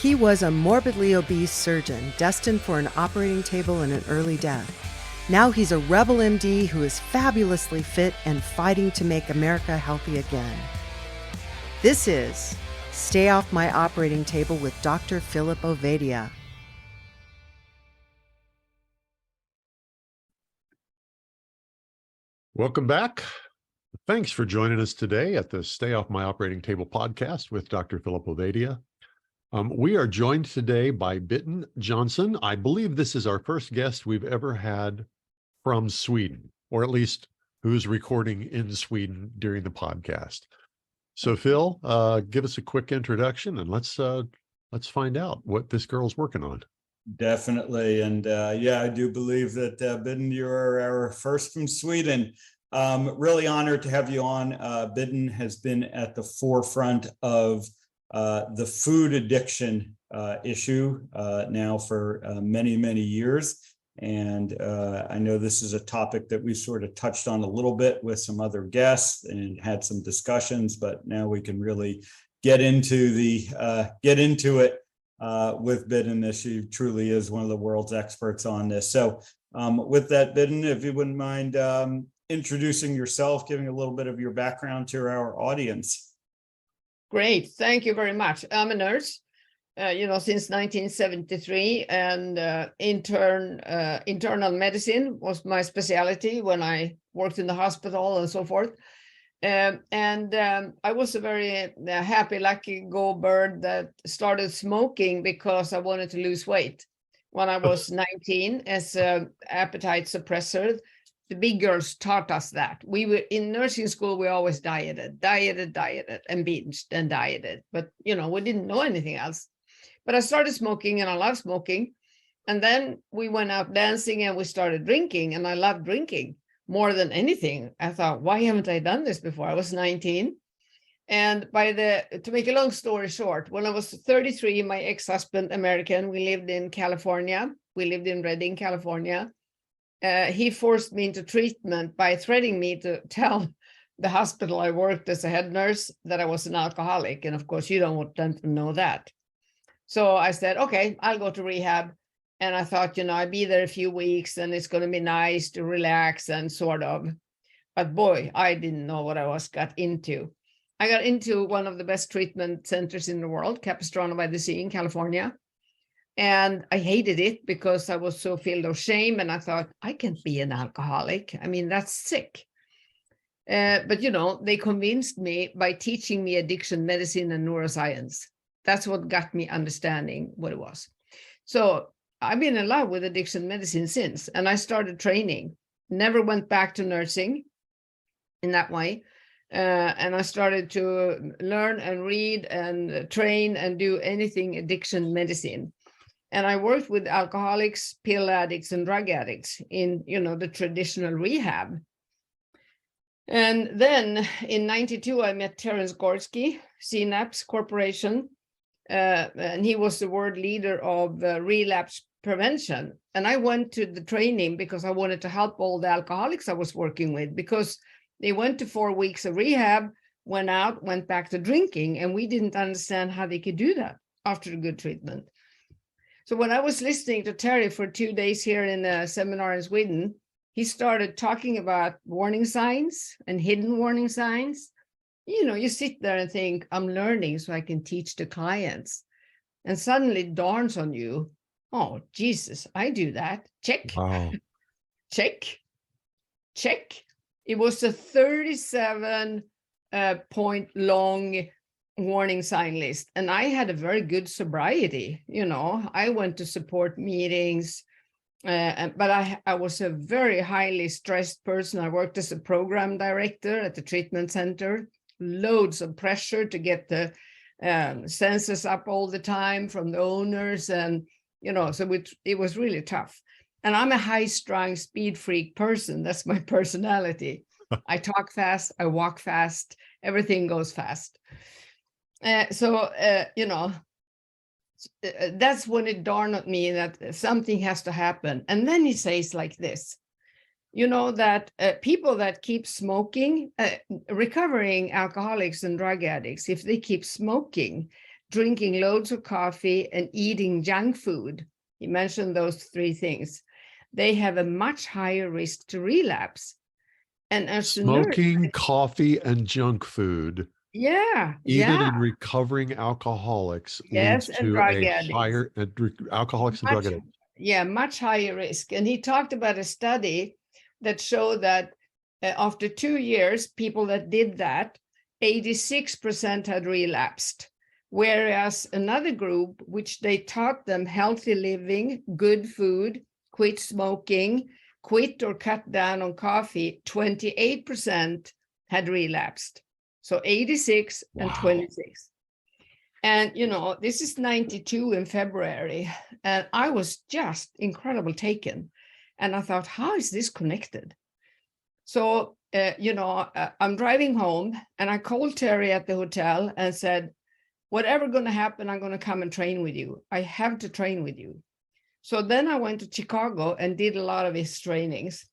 He was a morbidly obese surgeon destined for an operating table and an early death. Now he's a rebel MD who is fabulously fit and fighting to make America healthy again. This is Stay Off My Operating Table with Dr. Philip Ovadia. Welcome back. Thanks for joining us today at the Stay Off My Operating Table podcast with Dr. Philip Ovadia. We are joined today by Bitten Jonsson. I believe this is our first guest we've ever had from Sweden, or at least who's recording in Sweden during the podcast. So Phil, give us a quick introduction and let's find out what this girl's working on. Definitely. And I do believe that Bitten, you're our first from Sweden. Really honored to have you on. Bitten has been at the forefront of the food addiction issue now for many, many years. And I know this is a topic that we sort of touched on a little bit with some other guests and had some discussions, but now we can really get into it with Bitten, as she truly is one of the world's experts on this. So with that, Bitten, if you wouldn't mind introducing yourself, giving a little bit of your background to our audience. Great. Thank you very much. I'm a nurse, since 1973, and internal medicine was my specialty when I worked in the hospital and so forth. I was a very happy, lucky go-bird that started smoking because I wanted to lose weight. When I was 19, as an appetite suppressor, the big girls taught us that. We were in nursing school, we always dieted, and binged and dieted. But, we didn't know anything else. But I started smoking and I love smoking. And then we went out dancing and we started drinking, and I loved drinking more than anything. I thought, why haven't I done this before? I was 19. And to make a long story short, when I was 33, my ex-husband, American, we lived in California. We lived in Redding, California. He forced me into treatment by threatening me to tell the hospital I worked as a head nurse that I was an alcoholic. And of course, you don't want them to know that. So I said, okay, I'll go to rehab. And I thought, I'd be there a few weeks and it's going to be nice to relax and sort of. But boy, I didn't know what I got into. I got into one of the best treatment centers in the world, Capistrano by the Sea in California. And I hated it because I was so filled of shame. And I thought, I can't be an alcoholic. I mean, that's sick. But, they convinced me by teaching me addiction medicine and neuroscience. That's what got me understanding what it was. So I've been in love with addiction medicine since, and I started training, never went back to nursing in that way. And I started to learn and read and train and do anything addiction medicine. And I worked with alcoholics, pill addicts, and drug addicts in, the traditional rehab. And then in 92, I met Terence Gorski, Synapse Corporation, and he was the world leader of relapse prevention. And I went to the training because I wanted to help all the alcoholics I was working with, because they went to 4 weeks of rehab, went out, went back to drinking, and we didn't understand how they could do that after a good treatment. So when I was listening to Terry for 2 days here in a seminar in Sweden, he started talking about warning signs and hidden warning signs. You sit there and think, I'm learning so I can teach the clients. And suddenly it dawns on you, oh, Jesus, I do that. Check. Wow. Check. It was a 37 point long warning sign list. And I had a very good sobriety. I went to support meetings, but I was a very highly stressed person. I worked as a program director at the treatment center, loads of pressure to get the census up all the time from the owners. And, so it was really tough. And I'm a high-strung speed freak person. That's my personality. I talk fast, I walk fast, everything goes fast. That's when it dawned on me that something has to happen. And then he says like this, that people that keep smoking, recovering alcoholics and drug addicts, if they keep smoking, drinking loads of coffee, and eating junk food, he mentioned those three things, they have a much higher risk to relapse. And as a nurse, Smoking, coffee, and junk food, even even in recovering alcoholics, yes, leads and to drug a addicts. higher alcoholics and drug Much, addicts. much higher risk. And he talked about a study that showed that after 2 years, people that did that, 86% had relapsed. Whereas another group, which they taught them healthy living, good food, quit smoking, quit or cut down on coffee, 28% had relapsed. So 86 and 26. And, this is 92 in February, and I was just incredibly taken. And I thought, how is this connected? So, I'm driving home, and I called Terry at the hotel and said, whatever going to happen, I'm going to come and train with you. I have to train with you. So then I went to Chicago and did a lot of his trainings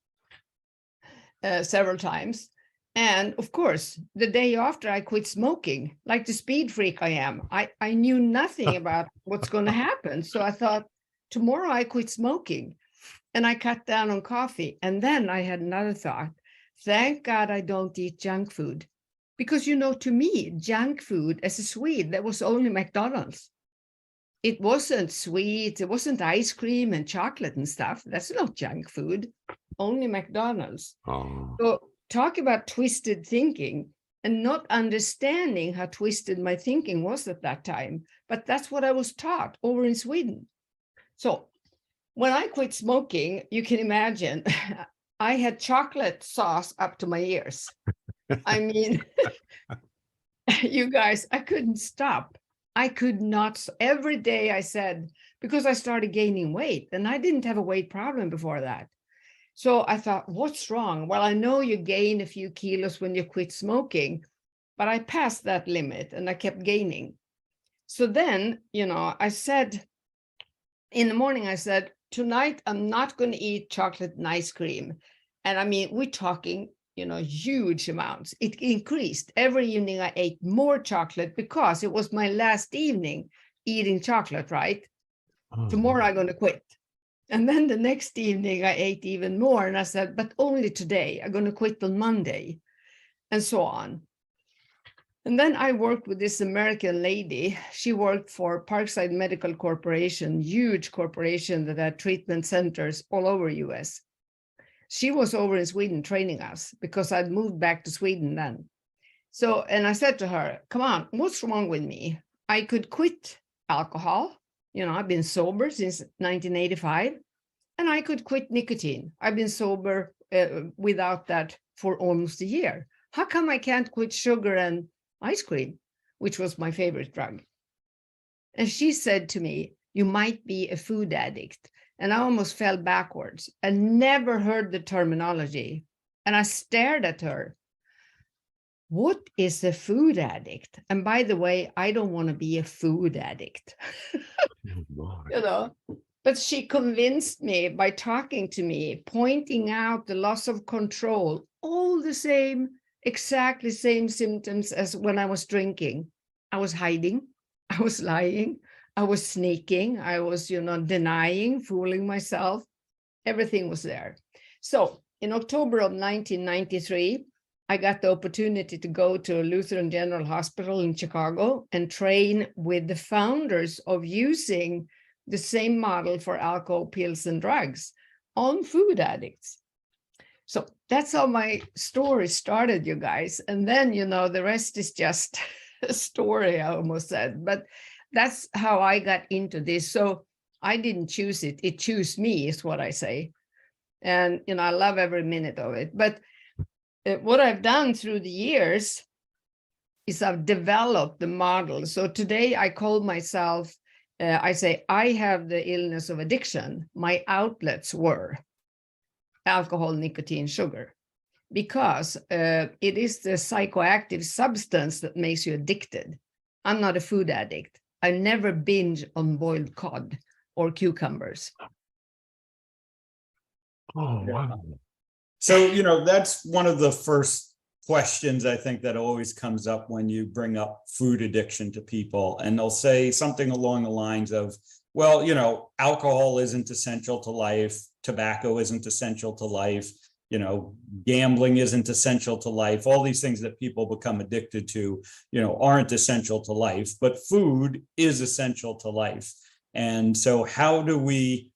several times. And of course, the day after I quit smoking, like the speed freak I am, I knew nothing about what's going to happen. So I thought, tomorrow I quit smoking and I cut down on coffee. And then I had another thought. Thank God I don't eat junk food. Because, to me, junk food as a Swede, that was only McDonald's. It wasn't sweet. It wasn't ice cream and chocolate and stuff. That's not junk food, only McDonald's. Oh. So talk about twisted thinking and not understanding how twisted my thinking was at that time. But that's what I was taught over in Sweden. So when I quit smoking, you can imagine, I had chocolate sauce up to my ears. I mean, you guys, I couldn't stop. I could not. Every day I said, because I started gaining weight, and I didn't have a weight problem before that. So I thought, what's wrong? Well, I know you gain a few kilos when you quit smoking, but I passed that limit and I kept gaining. So then, I said, in the morning, I said, tonight, I'm not going to eat chocolate and ice cream. And I mean, we're talking, huge amounts. It increased. Every evening I ate more chocolate because it was my last evening eating chocolate, right? Oh. Tomorrow I'm going to quit. And then the next evening I ate even more. And I said, but only today. I'm going to quit on Monday, and so on. And then I worked with this American lady. She worked for Parkside Medical Corporation, huge corporation that had treatment centers all over US. She was over in Sweden training us because I'd moved back to Sweden then. So, and I said to her, come on, what's wrong with me? I could quit alcohol. I've been sober since 1985, and I could quit nicotine. I've been sober without that for almost a year. How come I can't quit sugar and ice cream, which was my favorite drug? And she said to me, you might be a food addict. And I almost fell backwards and never heard the terminology. And I stared at her. What is a food addict? And by the way, I don't want to be a food addict. But she convinced me by talking to me, pointing out the loss of control, all the same, exactly same symptoms as when I was drinking. I was hiding, I was lying, I was sneaking, I was, denying, fooling myself. Everything was there. So in October of 1993, I got the opportunity to go to Lutheran General Hospital in Chicago and train with the founders of using the same model for alcohol, pills, and drugs on food addicts. So that's how my story started, you guys. And then, the rest is just a story, I almost said. But that's how I got into this. So I didn't choose it. It chose me, is what I say. And, I love every minute of it. But what I've done through the years is I've developed the model. So today I call myself, I say, I have the illness of addiction. My outlets were alcohol, nicotine, sugar, because it is the psychoactive substance that makes you addicted. I'm not a food addict. I never binge on boiled cod or cucumbers. Oh, wow. So, that's one of the first questions I think that always comes up when you bring up food addiction to people, and they'll say something along the lines of, well, you know, alcohol isn't essential to life, tobacco isn't essential to life, you know, gambling isn't essential to life. All these things that people become addicted to, you know, aren't essential to life, but food is essential to life. And so how do we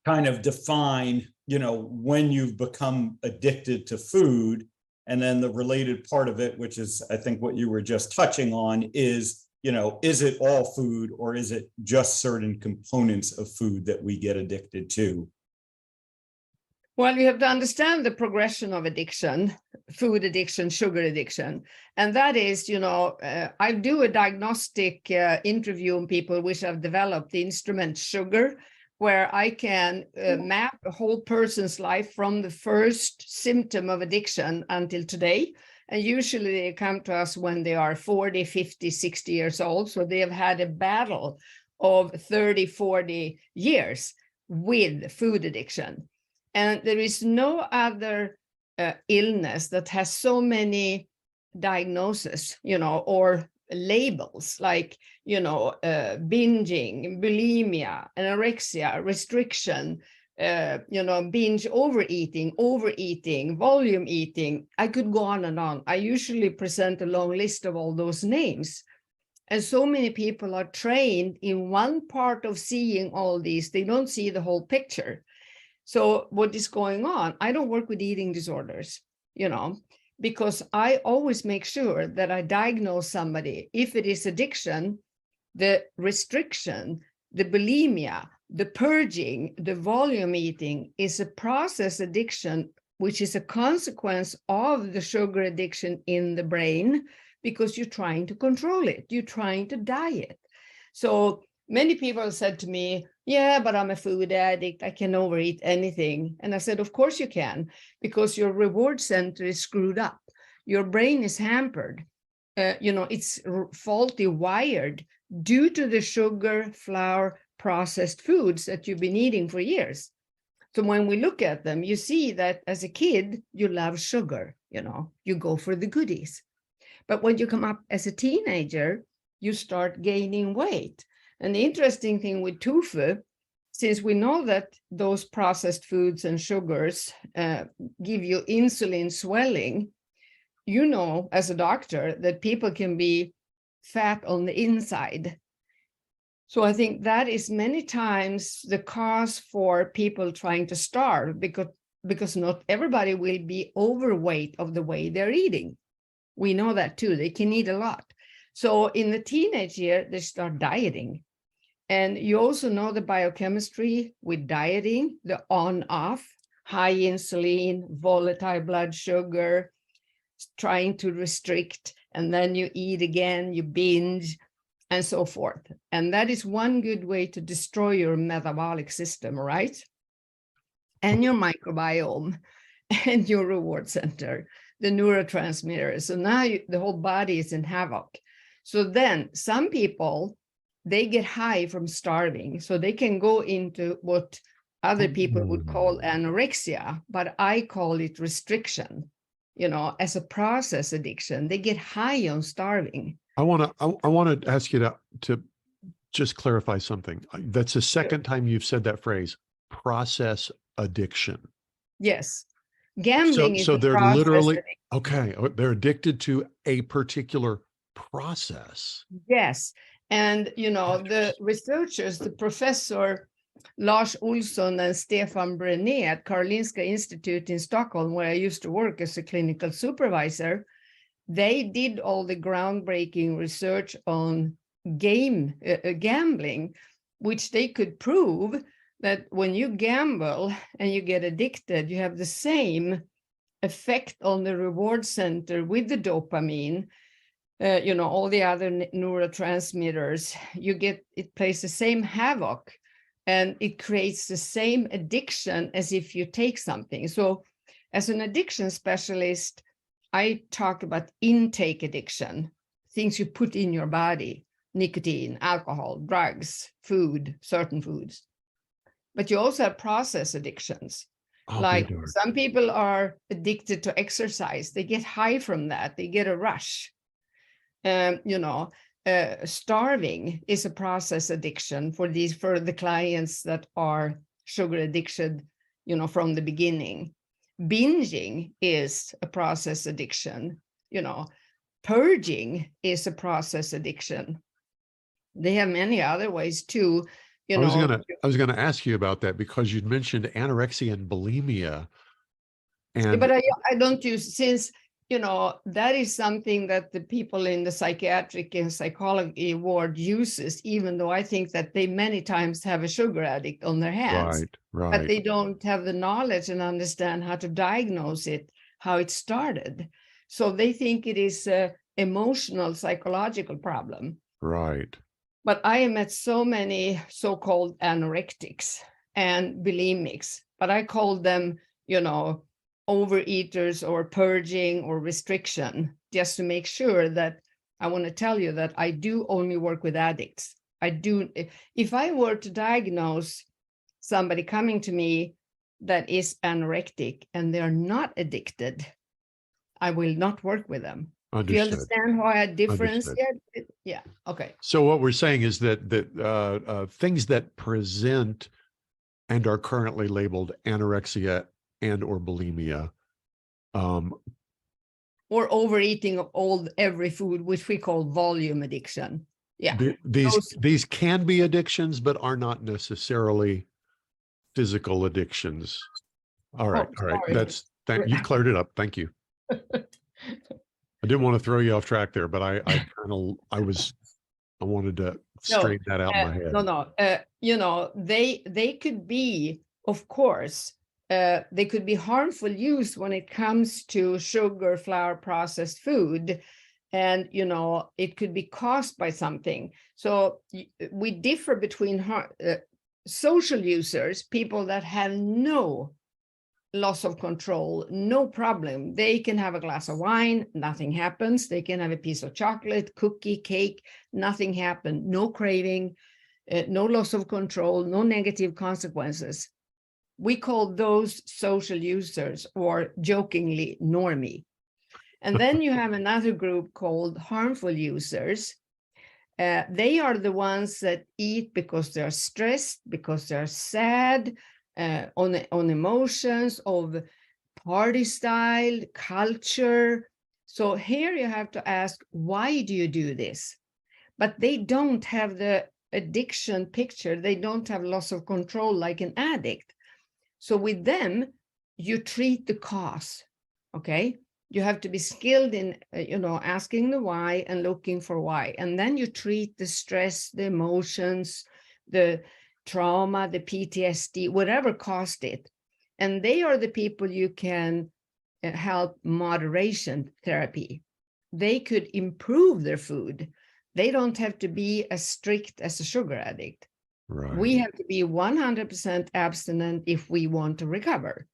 kind of define, you know, when you've become addicted to food? And then the related part of it, which is, I think, what you were just touching on, is, you know, is it all food, or is it just certain components of food that we get addicted to? Well, you have to understand the progression of addiction, food addiction, sugar addiction. And that is, you know, I do a diagnostic interview on people which have developed the instrument sugar, where I can map a whole person's life from the first symptom of addiction until today. And usually they come to us when they are 40, 50, 60 years old. So they have had a battle of 30, 40 years with food addiction. And there is no other illness that has so many diagnoses, you know, or labels like, you know, binging, bulimia, anorexia, restriction, you know, binge overeating, volume eating. I could go on and on. I usually present a long list of all those names. And so many people are trained in one part of seeing all these. They don't see the whole picture. So what is going on? I don't work with eating disorders, you know, because I always make sure that I diagnose somebody. If it is addiction, the restriction, the bulimia, the purging, the volume eating is a process addiction, which is a consequence of the sugar addiction in the brain, because you're trying to control it. You're trying to diet. So many people said to me, yeah, but I'm a food addict. I can overeat anything. And I said, of course you can, because your reward center is screwed up. Your brain is hampered. You know, it's faulty wired due to the sugar, flour, processed foods that you've been eating for years. So when we look at them, you see that as a kid, you love sugar, you know, you go for the goodies. But when you come up as a teenager, you start gaining weight. And the interesting thing with tofu, since we know that those processed foods and sugars give you insulin swelling, you know, as a doctor, that people can be fat on the inside. So I think that is many times the cause for people trying to starve, because not everybody will be overweight of the way they're eating. We know that too. They can eat a lot. So in the teenage year, they start dieting. And you also know the biochemistry with dieting, the on-off, high insulin, volatile blood sugar, trying to restrict, and then you eat again, you binge, and so forth. And that is one good way to destroy your metabolic system, right? And your microbiome, and your reward center, the neurotransmitters. So now the whole body is in havoc. So then some people, they get high from starving. So they can go into what other people would call anorexia, but I call it restriction, you know, as a process addiction. They get high on starving. I want to ask you to just clarify something. That's the second time you've said that phrase, process addiction. Yes. Gambling is so they're process literally addiction. okay. They're addicted to a particular process. Yes. And, you know, the researchers, the professor Lars Olsson and Stefan Brené at Karolinska Institute in Stockholm, where I used to work as a clinical supervisor, they did all the groundbreaking research on gambling, which they could prove that when you gamble and you get addicted, you have the same effect on the reward center with the dopamine, you know, all the other neurotransmitters. It plays the same havoc, and it creates the same addiction as if you take something. So as an addiction specialist, I talk about intake addiction, things you put in your body, nicotine, alcohol, drugs, food, certain foods. But you also have process addictions. I'll Like be darned. some people are addicted to exercise. They get high from that. They get a rush. Starving is a process addiction for the clients that are sugar addiction, from the beginning. Binging is a process addiction. Purging is a process addiction. They have many other ways too. I was gonna ask you about that because you'd mentioned anorexia and bulimia. And but I don't use, since that is something that the people in the psychiatric and psychology ward uses, even though I think that they many times have a sugar addict on their hands. right. But they don't have the knowledge and understand how to diagnose it, how it started. So they think it is an emotional, psychological problem. Right. But I have met so many so-called anorectics and bulimics, but I call them, overeaters or purging or restriction, just to make sure that I want to tell you that I do only work with addicts. I do. If I were to diagnose somebody coming to me that is anorectic and they're not addicted, I will not work with them. Understood. Do you understand why a difference? Understood. Yeah. Okay. So what we're saying is that things that present and are currently labeled anorexia and or bulimia, or overeating of every food, which we call volume addiction. Yeah. These can be addictions, but are not necessarily physical addictions. All right. You cleared it up. Thank you. I didn't want to throw you off track there, but I wanted to straighten that out in my head. They could be, of course, they could be harmful use when it comes to sugar, flour, processed food, and it could be caused by something. So we differ between social users, people that have no loss of control, no problem. They can have a glass of wine, nothing happens. They can have a piece of chocolate, cookie, cake, nothing happened. No craving, no loss of control, no negative consequences. We call those social users, or jokingly normie. And then you have another group called harmful users. They are the ones that eat because they're stressed, because they're sad, on emotions of party style, culture. So here you have to ask, why do you do this? But they don't have the addiction picture. They don't have loss of control like an addict. So with them, you treat the cause, okay? You have to be skilled in, asking the why and looking for why. And then you treat the stress, the emotions, the trauma, the PTSD, whatever caused it. And they are the people you can help moderation therapy. They could improve their food. They don't have to be as strict as a sugar addict. Right. We have to be 100% abstinent if we want to recover.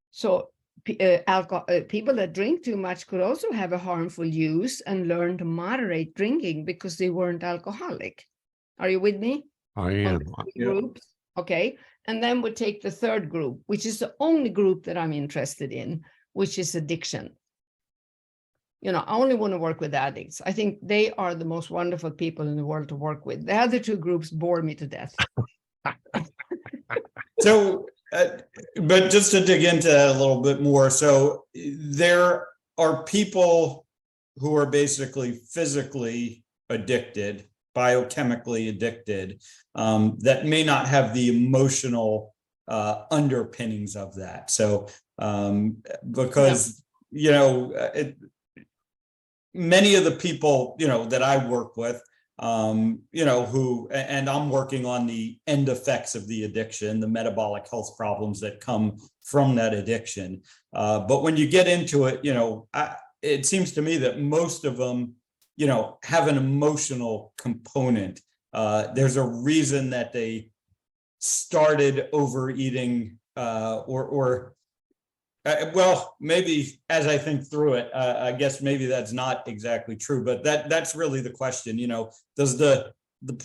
So people that drink too much could also have a harmful use and learn to moderate drinking because they weren't alcoholic. Are you with me? I am. Groups. Okay. And then we take the third group, which is the only group that I'm interested in, which is addiction. I only want to work with addicts. I think they are the most wonderful people in the world to work with. The other two groups bore me to death. So, but just to dig into that a little bit more. So there are people who are basically physically addicted, biochemically addicted, that may not have the emotional underpinnings of that. So because, many of the people, that I work with, who, and I'm working on the end effects of the addiction, the metabolic health problems that come from that addiction. But when you get into it, it seems to me that most of them, have an emotional component. There's a reason that they started overeating, well, maybe as I think through it, I guess maybe that's not exactly true, but that's really the question. Does the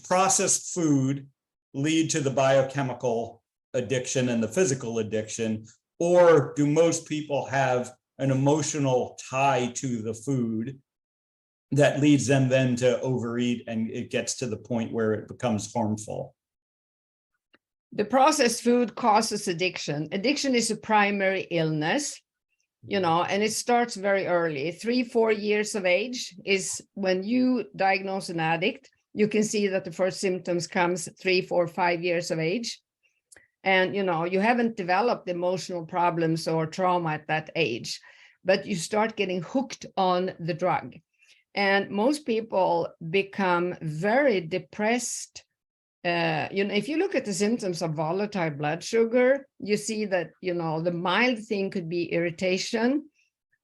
processed food lead to the biochemical addiction and the physical addiction, or do most people have an emotional tie to the food that leads them then to overeat, and it gets to the point where it becomes harmful? The processed food causes addiction. Addiction is a primary illness, and it starts very early. 3-4 years of age is when you diagnose an addict. You can see that the first symptoms comes 3, 4, 5 years of age. And, you haven't developed emotional problems or trauma at that age, but you start getting hooked on the drug. And most people become very depressed. If you look at the symptoms of volatile blood sugar, you see that, the mild thing could be irritation.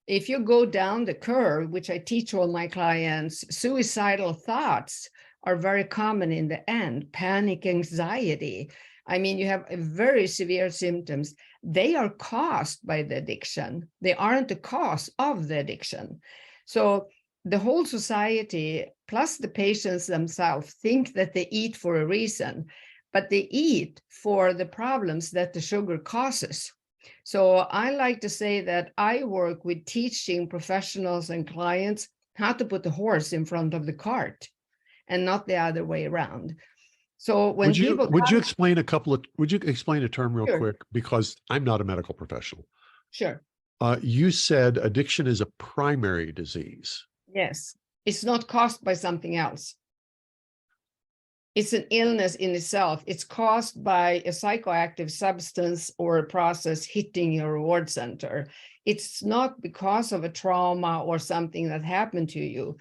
If you go down the curve, which I teach all my clients, suicidal thoughts are very common in the end, panic, anxiety. I mean, you have very severe symptoms. They are caused by the addiction. They aren't the cause of the addiction. So the whole society, plus the patients themselves, think that they eat for a reason, but they eat for the problems that the sugar causes. So I like to say that I work with teaching professionals and clients how to put the horse in front of the cart and not the other way around. So when would you explain would you explain a term real Sure. quick? Because I'm not a medical professional. Sure. You said addiction is a primary disease. Yes. It's not caused by something else. It's an illness in itself. It's caused by a psychoactive substance or a process hitting your reward center. It's not because of a trauma or something that happened to you.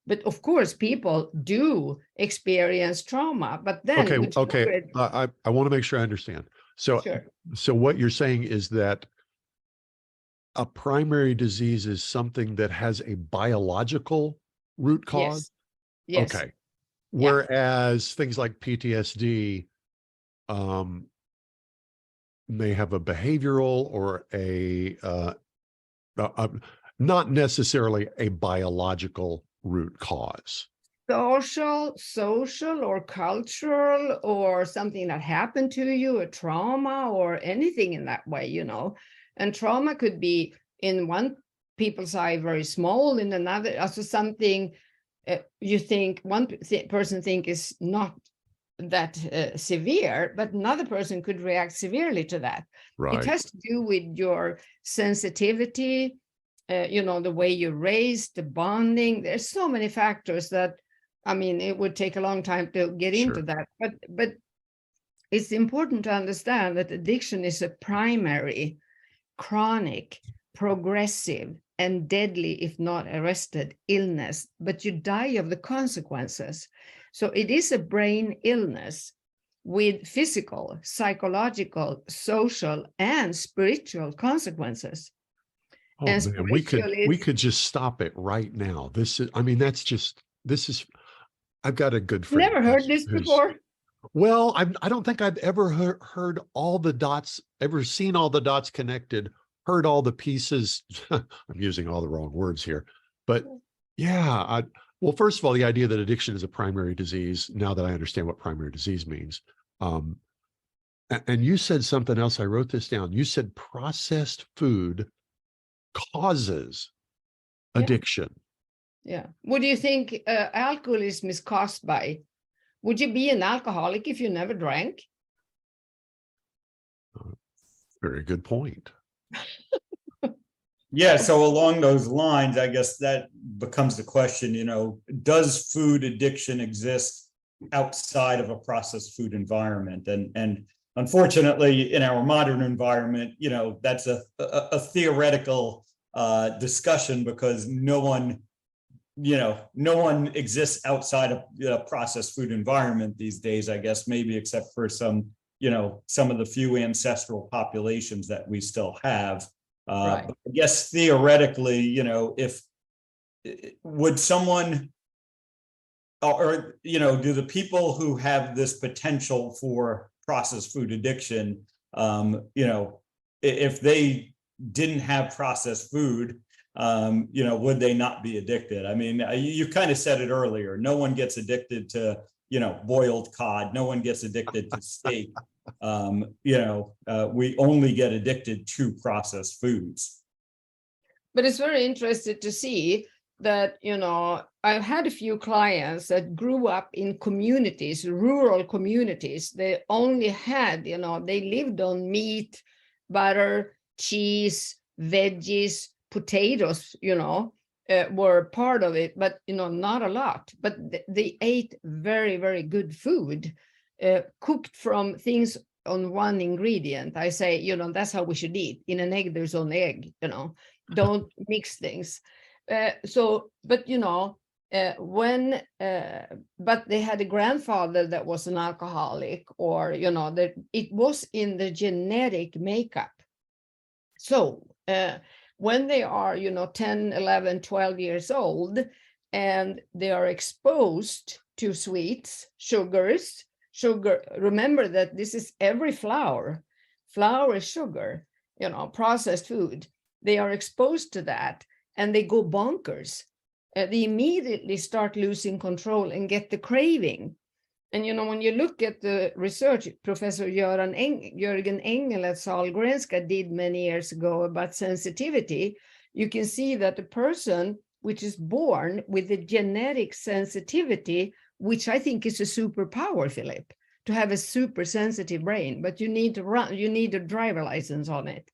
But of course, people do experience trauma. But then, okay. I want to make sure I understand. So, Sure. So what you're saying is that a primary disease is something that has a biological root cause? Yes. Okay. Whereas things like PTSD may have a behavioral or not necessarily a biological root cause. Social or cultural or something that happened to you, a trauma or anything in that way, And trauma could be in one people's eye very small, in another, also something you think one person think is not that severe, but another person could react severely to that. Right. It has to do with your sensitivity, the way you're raised, the bonding. There's so many factors that, it would take a long time to get into that. But it's important to understand that addiction is a primary, chronic, progressive, and deadly, if not arrested, illness, but you die of the consequences. So it is a brain illness with physical, psychological, social, and spiritual consequences. Oh man, we could just stop it right now. I've got a good friend. Never heard this before? Well, I don't think I've ever heard all the dots, ever seen all the dots connected, heard all the pieces. I'm using all the wrong words here, but yeah. Well, first of all, the idea that addiction is a primary disease, now that I understand what primary disease means. And you said something else, I wrote this down. You said processed food causes addiction. Yeah. What do you think alcoholism is caused by? Would you be an alcoholic if you never drank? Very good point. Yeah, so along those lines, I guess that becomes the question, does food addiction exist outside of a processed food environment? And unfortunately, in our modern environment, that's a theoretical discussion, because no one exists outside of a processed food environment these days, I guess, maybe except for some of the few ancestral populations that we still have. Right. But I guess theoretically, if would someone or do the people who have this potential for processed food addiction, if they didn't have processed food, would they not be addicted? I mean, you kind of said it earlier. No one gets addicted to, boiled cod. No one gets addicted to steak. we only get addicted to processed foods. But it's very interesting to see that, I've had a few clients that grew up in communities, rural communities. They only had, they lived on meat, butter, cheese, veggies, potatoes, were part of it, but, not a lot. But they ate very, very good food, cooked from things on one ingredient. I say, that's how we should eat. In an egg, there's only egg, don't mix things. But they had a grandfather that was an alcoholic, or that it was in the genetic makeup. So when they are 10, 11, 12 years old, and they are exposed to sweets, sugar, remember that this is every flour is sugar, processed food. They are exposed to that and they go bonkers. They immediately start losing control and get the craving. And, when you look at the research Professor Jörgen Engel at Sahlgrenska did many years ago about sensitivity, you can see that the person which is born with a genetic sensitivity, which I think is a superpower, Philip, to have a super sensitive brain, but you need a driver license on it.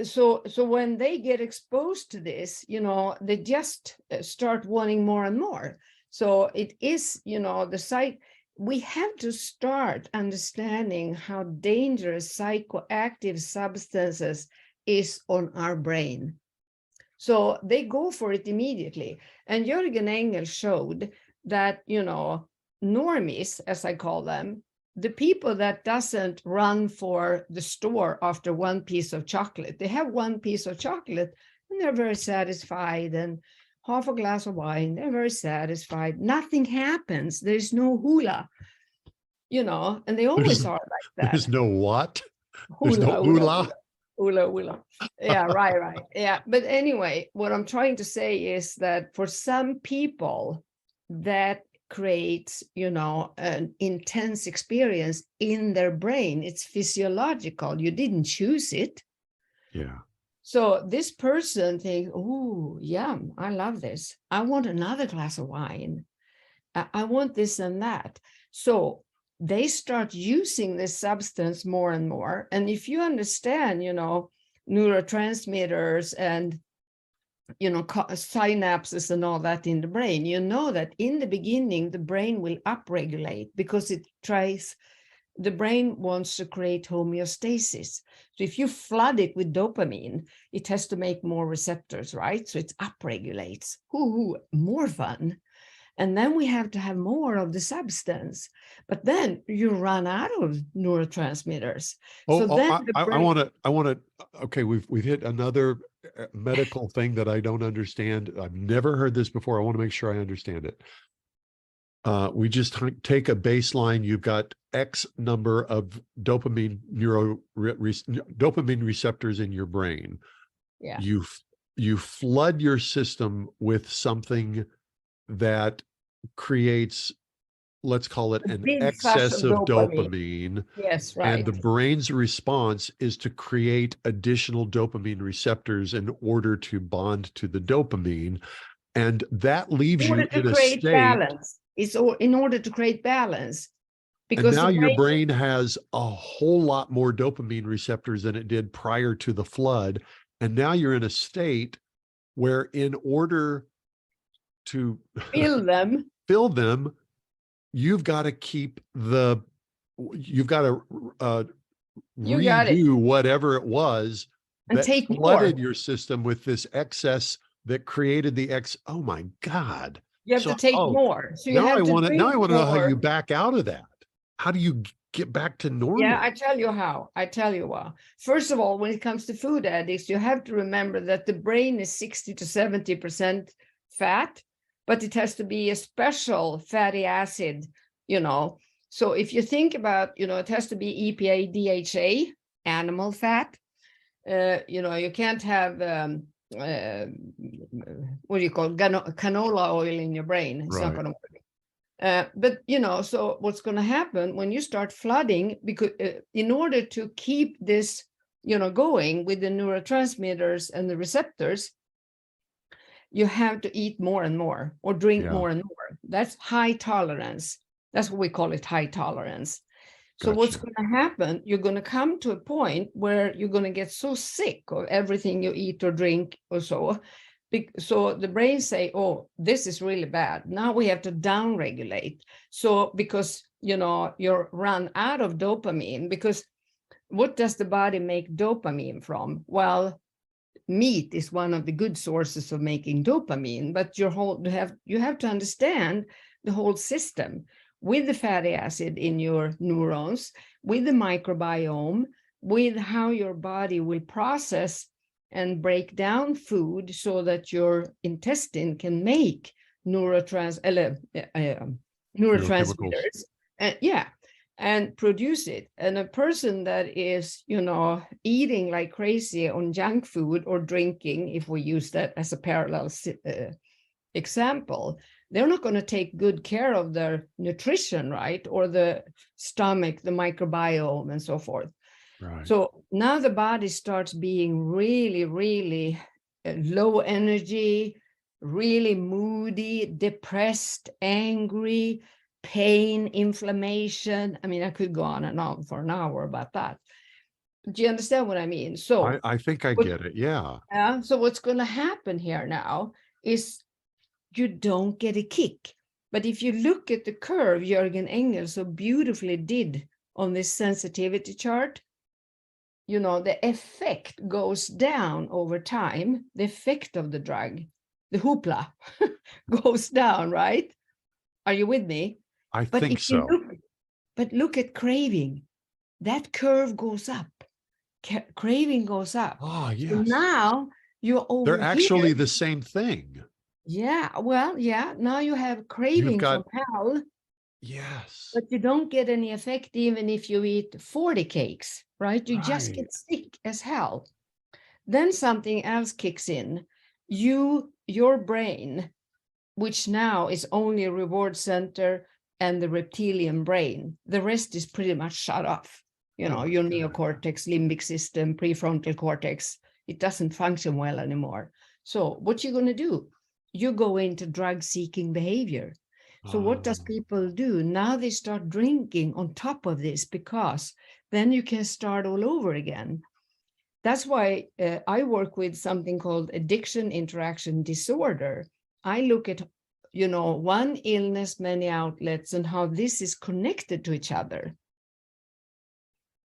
So, so when they get exposed to this, they just start wanting more and more. So it is, we have to start understanding how dangerous psychoactive substances is on our brain. So they go for it immediately. And Jörgen Engel showed that, normies, as I call them, the people that doesn't run for the store after one piece of chocolate, they have one piece of chocolate and they're very satisfied, and half a glass of wine, they're very satisfied. Nothing happens. There's no hula, and they always are like that. There's no what? Hula, There's no hula? Hula. Yeah, right. Yeah. But anyway, what I'm trying to say is that for some people, that creates, an intense experience in their brain. It's physiological. You didn't choose it. Yeah. So this person thinks, oh, yum, I love this. I want another glass of wine. I want this and that. So they start using this substance more and more. And if you understand, neurotransmitters and synapses and all that in the brain, that in the beginning, the brain will upregulate because the brain wants to create homeostasis. So if you flood it with dopamine, it has to make more receptors, right? So it upregulates. More fun. And then we have to have more of the substance. But then you run out of neurotransmitters. I want to, okay, we've hit another medical thing that I don't understand. I've never heard this before. I want to make sure I understand it. We just take a baseline. You've got X number of dopamine receptors in your brain. Yeah. You flood your system with something that creates, let's call it an excess of dopamine. Yes, right. And the brain's response is to create additional dopamine receptors in order to bond to the dopamine. And that leaves you in a state. Balance. It's in order to create balance. Because and now your brain has a whole lot more dopamine receptors than it did prior to the flood. And now you're in a state where in order to fill them, you've got to redo whatever it was and that take flooded more. Your system with this excess that created the oh my God. You have to take more. So now I want to know how you back out of that. How do you get back to normal? Yeah, I tell you how. First of all, when it comes to food addicts, you have to remember that the brain is 60 to 70% fat, but it has to be a special fatty acid, So if you think about, it has to be EPA, DHA, animal fat. You can't have, what do you call canola oil in your brain. It's not going to work. But so what's going to happen when you start flooding, because in order to keep this, going with the neurotransmitters and the receptors, you have to eat more and more or drink more and more. That's high tolerance. That's what we call it, high tolerance. So what's going to happen, you're going to come to a point where you're going to get so sick of everything you eat or drink or so. So the brain say, oh, this is really bad. Now we have to downregulate. So because, you're run out of dopamine, because what does the body make dopamine from? Well, meat is one of the good sources of making dopamine, but you have to understand the whole system with the fatty acid in your neurons, with the microbiome, with how your body will process and break down food so that your intestine can make neurotransmitters, and produce it. And a person that is, eating like crazy on junk food or drinking, if we use that as a parallel example, they're not going to take good care of their nutrition, right? Or the stomach, the microbiome, and so forth. Right. So now the body starts being really, really low energy, really moody, depressed, angry, pain, inflammation. I mean, I could go on and on for an hour about that. Do you understand what I mean? So I think I get it. Yeah. So what's going to happen here now is you don't get a kick. But if you look at the curve Jürgen Engel so beautifully did on this sensitivity chart, the effect goes down over time. The effect of the drug, the hoopla, goes down, right? Are you with me? I think so. But look at craving. That curve goes up. Craving goes up. Ah, yes. So now you're over They're actually here. the same thing. Yeah, well, yeah. Now you have craving from hell. Yes. But you don't get any effect even if you eat 40 cakes, right? You just get sick as hell. Then something else kicks in. Your brain, which now is only a reward center and the reptilian brain, the rest is pretty much shut off. Your neocortex, limbic system, prefrontal cortex, it doesn't function well anymore. So what you're going to do? You go into drug-seeking behavior. So what does people do? Now they start drinking on top of this, because then you can start all over again. That's why I work with something called addiction interaction disorder. I look at, one illness, many outlets, and how this is connected to each other.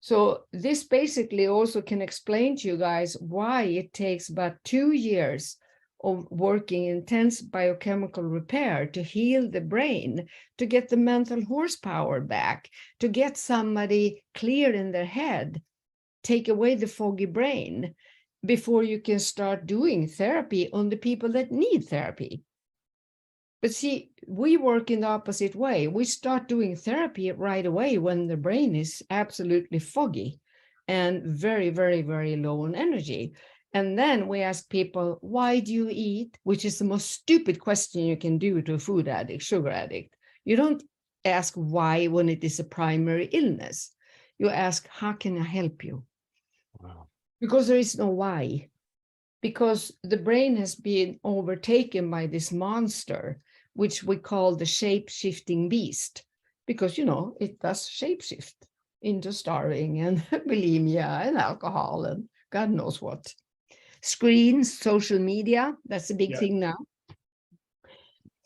So this basically also can explain to you guys why it takes about 2 years of working intense biochemical repair to heal the brain, to get the mental horsepower back, to get somebody clear in their head, take away the foggy brain, before you can start doing therapy on the people that need therapy. But see, we work in the opposite way. We start doing therapy right away when the brain is absolutely foggy and very, very, very low on energy. And then we ask people, why do you eat? Which is the most stupid question you can do to a food addict, sugar addict. You don't ask why when it is a primary illness. You ask, how can I help you? Wow. Because there is no why. Because the brain has been overtaken by this monster, which we call the shape-shifting beast. Because, it does shapeshift into starving and bulimia and alcohol and God knows what. Screens, social media, that's a big thing now.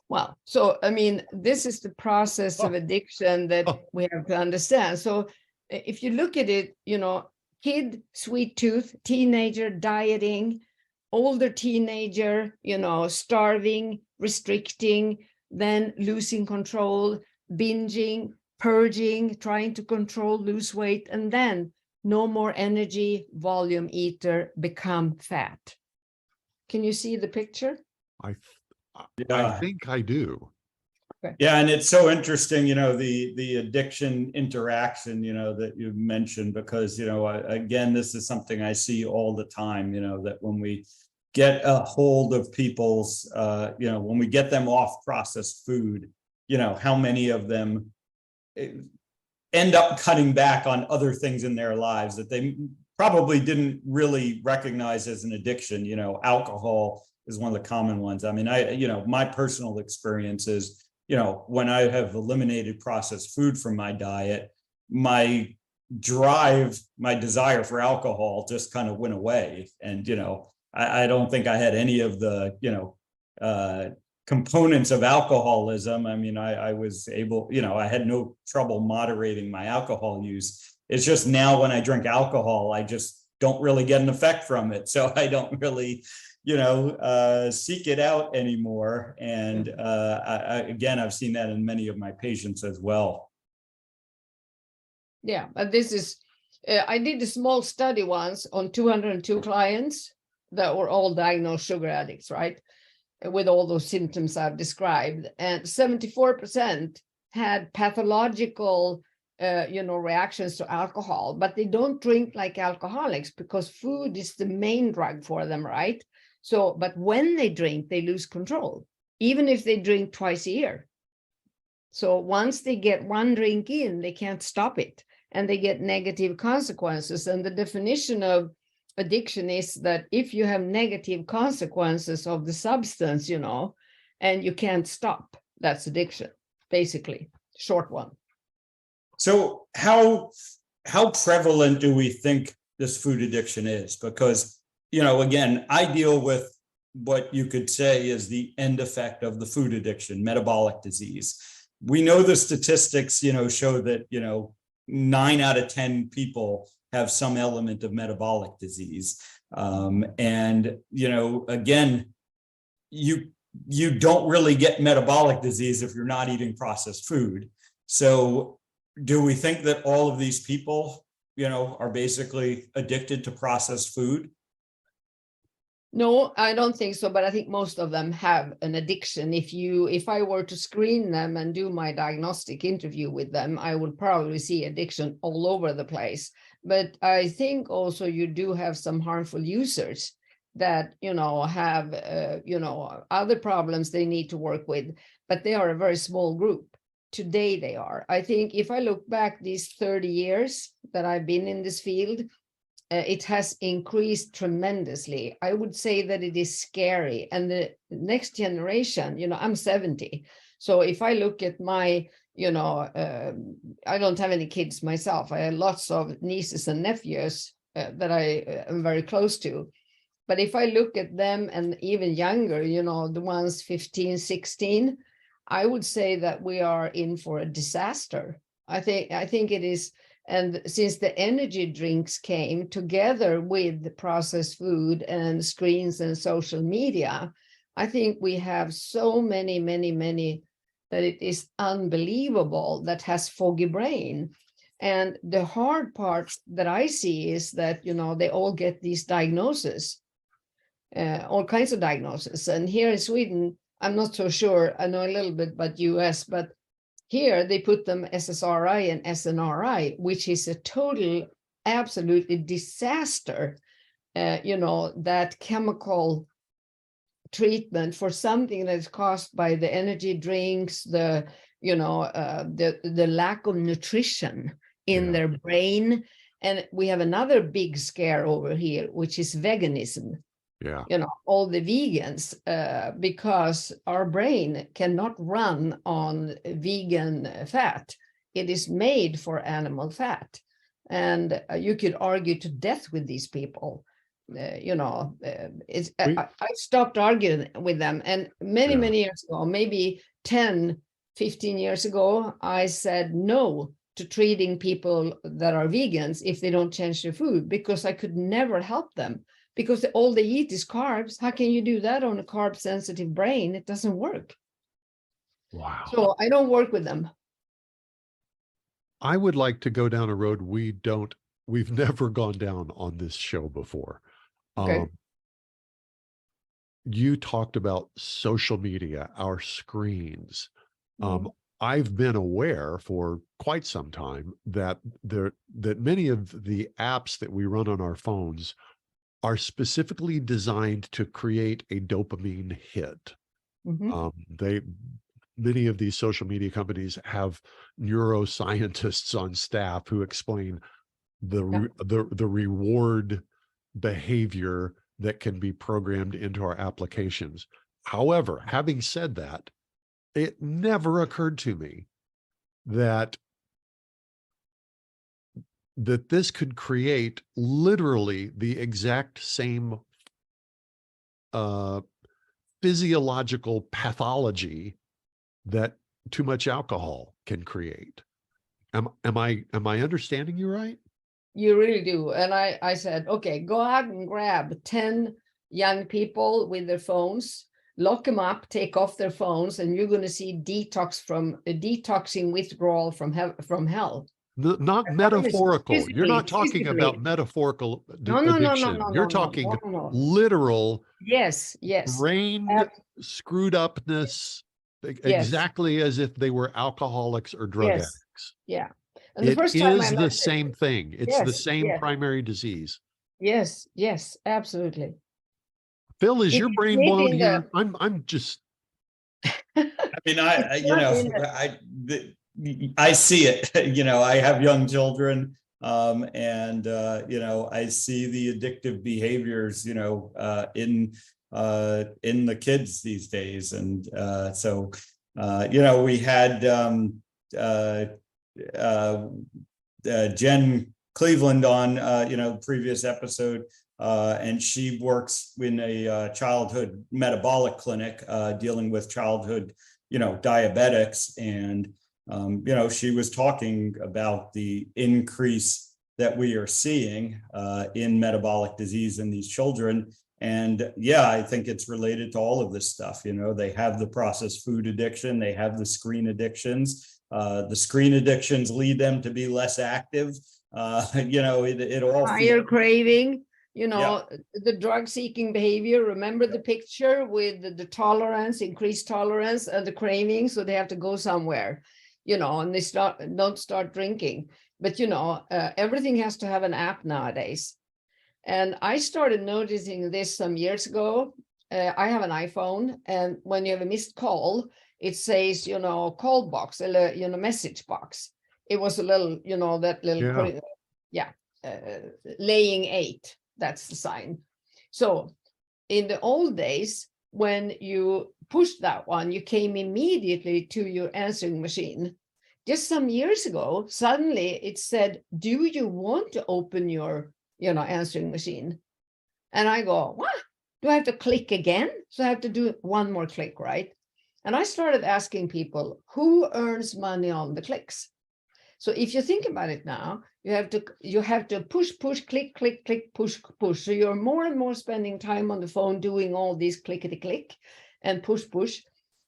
Well, so, I mean, this is the process of addiction that we have to understand. So if you look at it, kid, sweet tooth, teenager, dieting, older teenager, starving, restricting, then losing control, binging, purging, trying to control, lose weight, and then no more energy, volume eater, become fat. Can you see the picture? I think I do. Okay. Yeah, and it's so interesting, the addiction interaction, that you mentioned, because, again, this is something I see all the time, that when we get a hold of people's, when we get them off processed food, how many of them end up cutting back on other things in their lives that they probably didn't really recognize as an addiction. Alcohol is one of the common ones. I mean, my personal experience is, when I have eliminated processed food from my diet, my desire for alcohol just kind of went away. And, I don't think I had any of the, components of alcoholism. I mean, I was able, I had no trouble moderating my alcohol use. It's just now when I drink alcohol, I just don't really get an effect from it. So I don't really, seek it out anymore. And again, I've seen that in many of my patients as well. Yeah, but this is, I did a small study once on 202 clients that were all diagnosed sugar addicts, right? With all those symptoms I've described. And 74% had pathological, reactions to alcohol, but they don't drink like alcoholics because food is the main drug for them, right? So, but when they drink, they lose control, even if they drink twice a year. So once they get one drink in, they can't stop it, and they get negative consequences. And the definition of addiction is that if you have negative consequences of the substance, and you can't stop, that's addiction, basically, short one. So how prevalent do we think this food addiction is? Because, again, I deal with what you could say is the end effect of the food addiction, metabolic disease. We know the statistics, show that, 9 out of 10 people have some element of metabolic disease. And, again, you don't really get metabolic disease if you're not eating processed food. So do we think that all of these people, are basically addicted to processed food? No, I don't think so, but I think most of them have an addiction. If I were to screen them and do my diagnostic interview with them, I would probably see addiction all over the place. But I think also you do have some harmful users that, have, other problems they need to work with, but they are a very small group. Today they are. I think if I look back these 30 years that I've been in this field, it has increased tremendously. I would say that it is scary. And the next generation, I'm 70. So if I look at my, I don't have any kids myself. I have lots of nieces and nephews that I am very close to. But if I look at them and even younger, the ones 15, 16, I would say that we are in for a disaster. I think it is. And since the energy drinks came together with the processed food and screens and social media, I think we have so many that it is unbelievable that has foggy brain. And the hard part that I see is that, they all get these diagnoses, all kinds of diagnoses. And here in Sweden, I'm not so sure, I know a little bit about US, but here they put them SSRI and SNRI, which is a total, absolutely disaster, that chemical treatment for something that is caused by the energy drinks, the lack of nutrition in their brain. And we have another big scare over here, which is veganism. Yeah. All the vegans, because our brain cannot run on vegan fat. It is made for animal fat. And you could argue to death with these people. I stopped arguing with them. And many years ago, maybe 10, 15 years ago, I said no to treating people that are vegans if they don't change their food, because I could never help them. Because all they eat is carbs. How can you do that on a carb-sensitive brain? It doesn't work. Wow. So I don't work with them. I would like to go down a road we've never gone down on this show before. Okay. You talked about social media, our screens. I've been aware for quite some time that many of the apps that we run on our phones are specifically designed to create a dopamine hit. many of these social media companies have neuroscientists on staff who explain the reward behavior that can be programmed into our applications. However, having said that, it never occurred to me that this could create literally the exact same physiological pathology that too much alcohol can create. Am I understanding you right? You really do. And I said, okay, go out and grab 10 young people with their phones, lock them up, take off their phones, and you're going to see detoxing withdrawal from hell. Not metaphorical. You're not talking about metaphorical addiction. You're talking literal. Yes. Brain screwed upness, exactly as if they were alcoholics or drug addicts. Yeah. And it is the same thing. It's the same primary disease. Yes, absolutely. Phil, is your brain blown here? I'm just. I mean, I see it. I have young children, and I see the addictive behaviors, in the kids these days, and so we had Jen Cleveland on previous episode, and she works in a childhood metabolic clinic dealing with childhood diabetics, and she was talking about the increase that we are seeing in metabolic disease in these children. And I think it's related to all of this stuff. They have the processed food addiction, they have the screen addictions. The screen addictions lead them to be less active. It all higher craving, the drug seeking behavior. Remember the picture with the tolerance, increased tolerance and the craving. So they have to go somewhere, and they don't start drinking. But, everything has to have an app nowadays. And I started noticing this some years ago. I have an iPhone, and when you have a missed call, it says, call box, message box. It was a little, that little, laying 8, that's the sign. So in the old days, when you pushed that one, you came immediately to your answering machine. Just some years ago, suddenly it said, do you want to open your, answering machine? And I go, what? Do I have to click again? So I have to do one more click, right? And I started asking people, who earns money on the clicks? So if you think about it now, you have to push, click, push. So you're more and more spending time on the phone doing all these clickety click and push.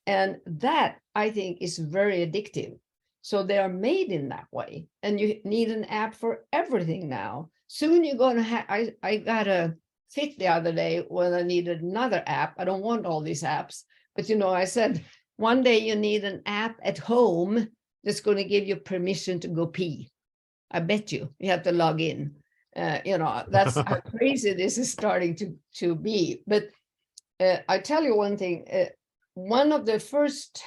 And that, I think, is very addictive. So they are made in that way. And you need an app for everything now. Soon you're going to have, I got a fit the other day when I needed another app. I don't want all these apps. But, I said, one day you need an app at home that's going to give you permission to go pee. I bet you have to log in. That's how crazy this is starting to be. But I tell you one thing. One of the first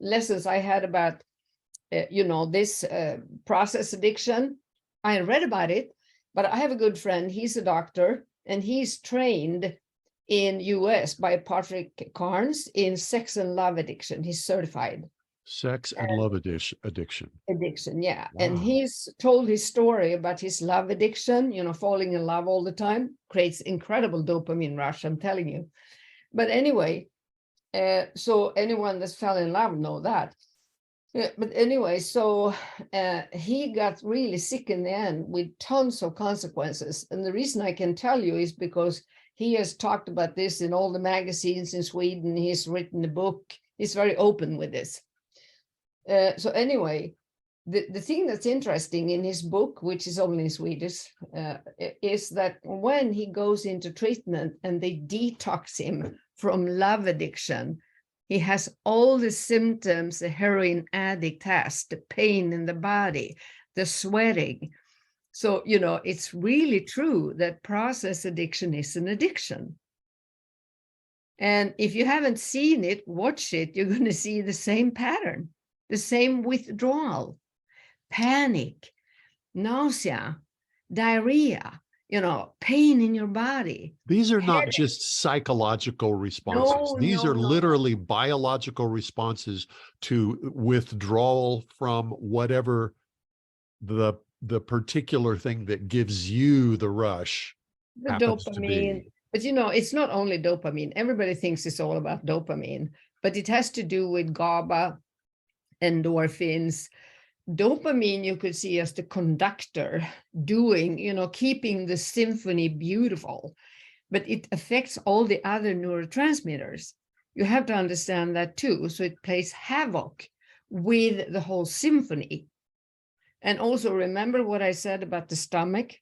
lessons I had about, this process addiction, I read about it, but I have a good friend. He's a doctor, and he's trained in US by Patrick Carnes in sex and love addiction. He's certified. Sex and love addiction. Yeah. Wow. And he's told his story about his love addiction, falling in love all the time, creates incredible dopamine rush, I'm telling you. But anyway, so anyone that's fell in love know that. But anyway, so he got really sick in the end with tons of consequences. And the reason I can tell you is because he has talked about this in all the magazines in Sweden. He's written a book. He's very open with this. So anyway, the thing that's interesting in his book, which is only in Swedish, is that when he goes into treatment and they detox him from love addiction, he has all the symptoms a heroin addict has, the pain in the body, the sweating. So, it's really true that process addiction is an addiction. And if you haven't seen it, watch it, you're going to see the same pattern, the same withdrawal, panic, nausea, diarrhea, pain in your body. These are not just psychological responses. These are literally biological responses to withdrawal from whatever the particular thing that gives you the rush. The dopamine. But it's not only dopamine. Everybody thinks it's all about dopamine, but it has to do with GABA, endorphins. Dopamine you could see as the conductor doing, keeping the symphony beautiful, but it affects all the other neurotransmitters. You have to understand that too. So it plays havoc with the whole symphony. And also remember what I said about the stomach,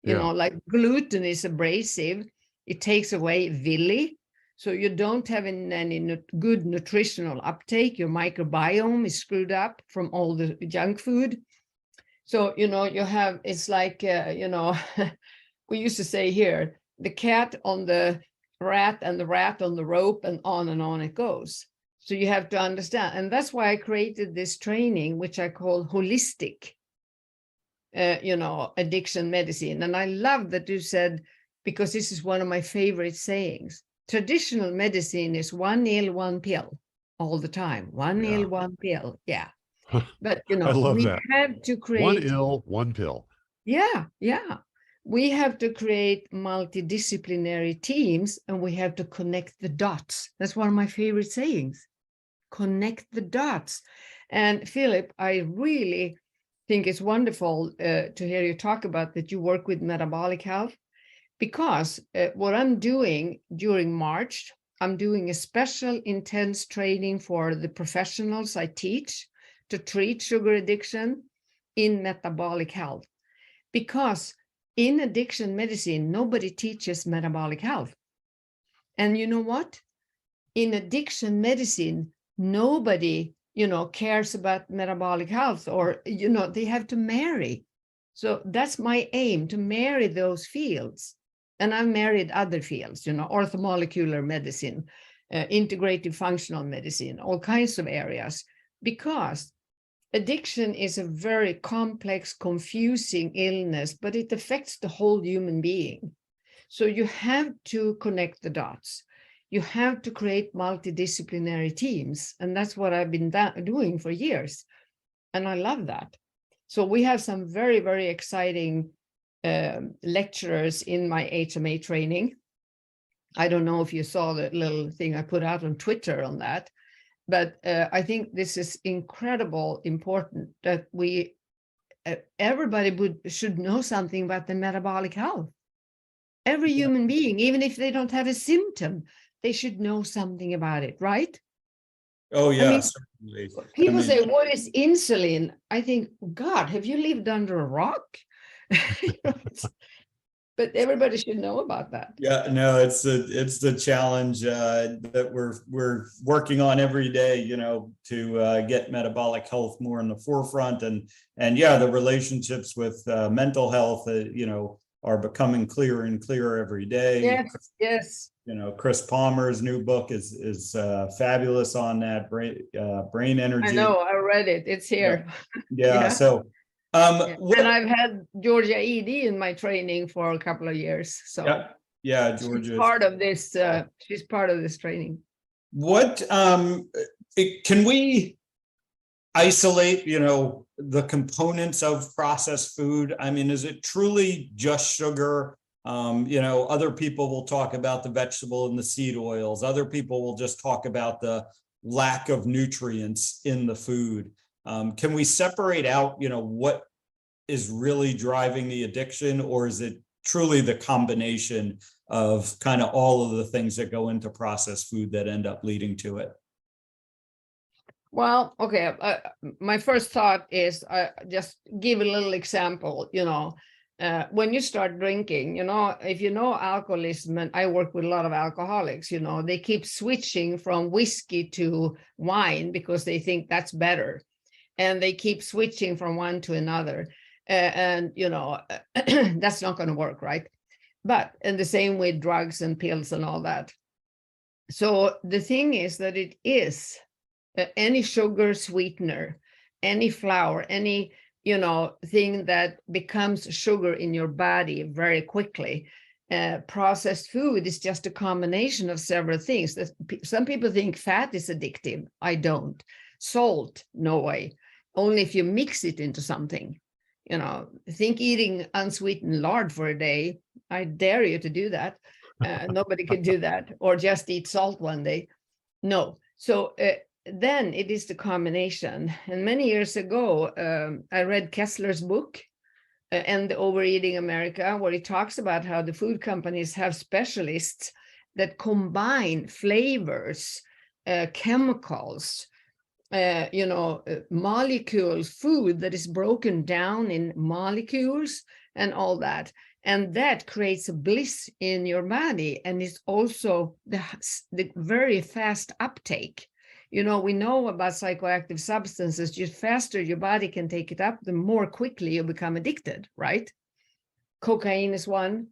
like gluten is abrasive. It takes away villi. So you don't have any good nutritional uptake. Your microbiome is screwed up from all the junk food. So, you have, it's like, we used to say here, the cat on the rat and the rat on the rope, and on it goes. So you have to understand. And that's why I created this training, which I call holistic, addiction medicine. And I love that you said, because this is one of my favorite sayings. Traditional medicine is 1 ill, 1 pill all the time. 1 ill, 1 pill. Yeah. But, I love we that. have to create 1 ill, 1 pill. Yeah. We have to create multidisciplinary teams, and we have to connect the dots. That's one of my favorite sayings. Connect the dots. And Philip, I really think it's wonderful to hear you talk about that you work with metabolic health, because what I'm doing during March, I'm doing a special intense training for the professionals I teach to treat sugar addiction in metabolic health. Because in addiction medicine, nobody teaches metabolic health. And you know what? In addiction medicine, nobody, cares about metabolic health, or, they have to marry. So that's my aim, to marry those fields. And I've married other fields, orthomolecular medicine, integrative functional medicine, all kinds of areas, because addiction is a very complex, confusing illness, but it affects the whole human being. So you have to connect the dots. You have to create multidisciplinary teams. And that's what I've been doing for years. And I love that. So we have some very, very exciting lecturers in my HMA training. I don't know if you saw the little thing I put out on Twitter on that, but I think this is incredible important that we, everybody should know something about the metabolic health. Every human being, even if they don't have a symptom, they should know something about it, right? Oh, yeah, certainly. People say, what is insulin? I think, God, have you lived under a rock? But everybody should know about that. Yeah, no, it's the challenge that we're working on every day, to get metabolic health more in the forefront, and the relationships with mental health, are becoming clearer and clearer every day. Yes. Chris Palmer's new book is fabulous on that brain energy. I know, I read it. It's here. Yeah. So. And I've had Georgia Edie in my training for a couple of years. So Georgia. She's part of this. She's part of this training. What can we isolate? The components of processed food. I mean, is it truly just sugar? Other people will talk about the vegetable and the seed oils. Other people will just talk about the lack of nutrients in the food. Can we separate out, what is really driving the addiction, or is it truly the combination of kind of all of the things that go into processed food that end up leading to it? Well, okay. My first thought is just give a little example, when you start drinking, if alcoholism, and I work with a lot of alcoholics, they keep switching from whiskey to wine because they think that's better. And they keep switching from one to another. And that's not going to work, right? And the same with drugs and pills and all that. So the thing is that it is any sugar sweetener, any flour, any thing that becomes sugar in your body very quickly. Processed food is just a combination of several things. Some people think fat is addictive. I don't. Salt, no way. Only if you mix it into something. Think eating unsweetened lard for a day. I dare you to do that. Nobody can do that. Or just eat salt one day. No. So then it is the combination. And many years ago, I read Kessler's book, and the Overeating America, where he talks about how the food companies have specialists that combine flavors, chemicals, molecules, food that is broken down in molecules and all that. And that creates a bliss in your body. And it's also the very fast uptake. We know about psychoactive substances. The faster your body can take it up, the more quickly you become addicted, right? Cocaine is one.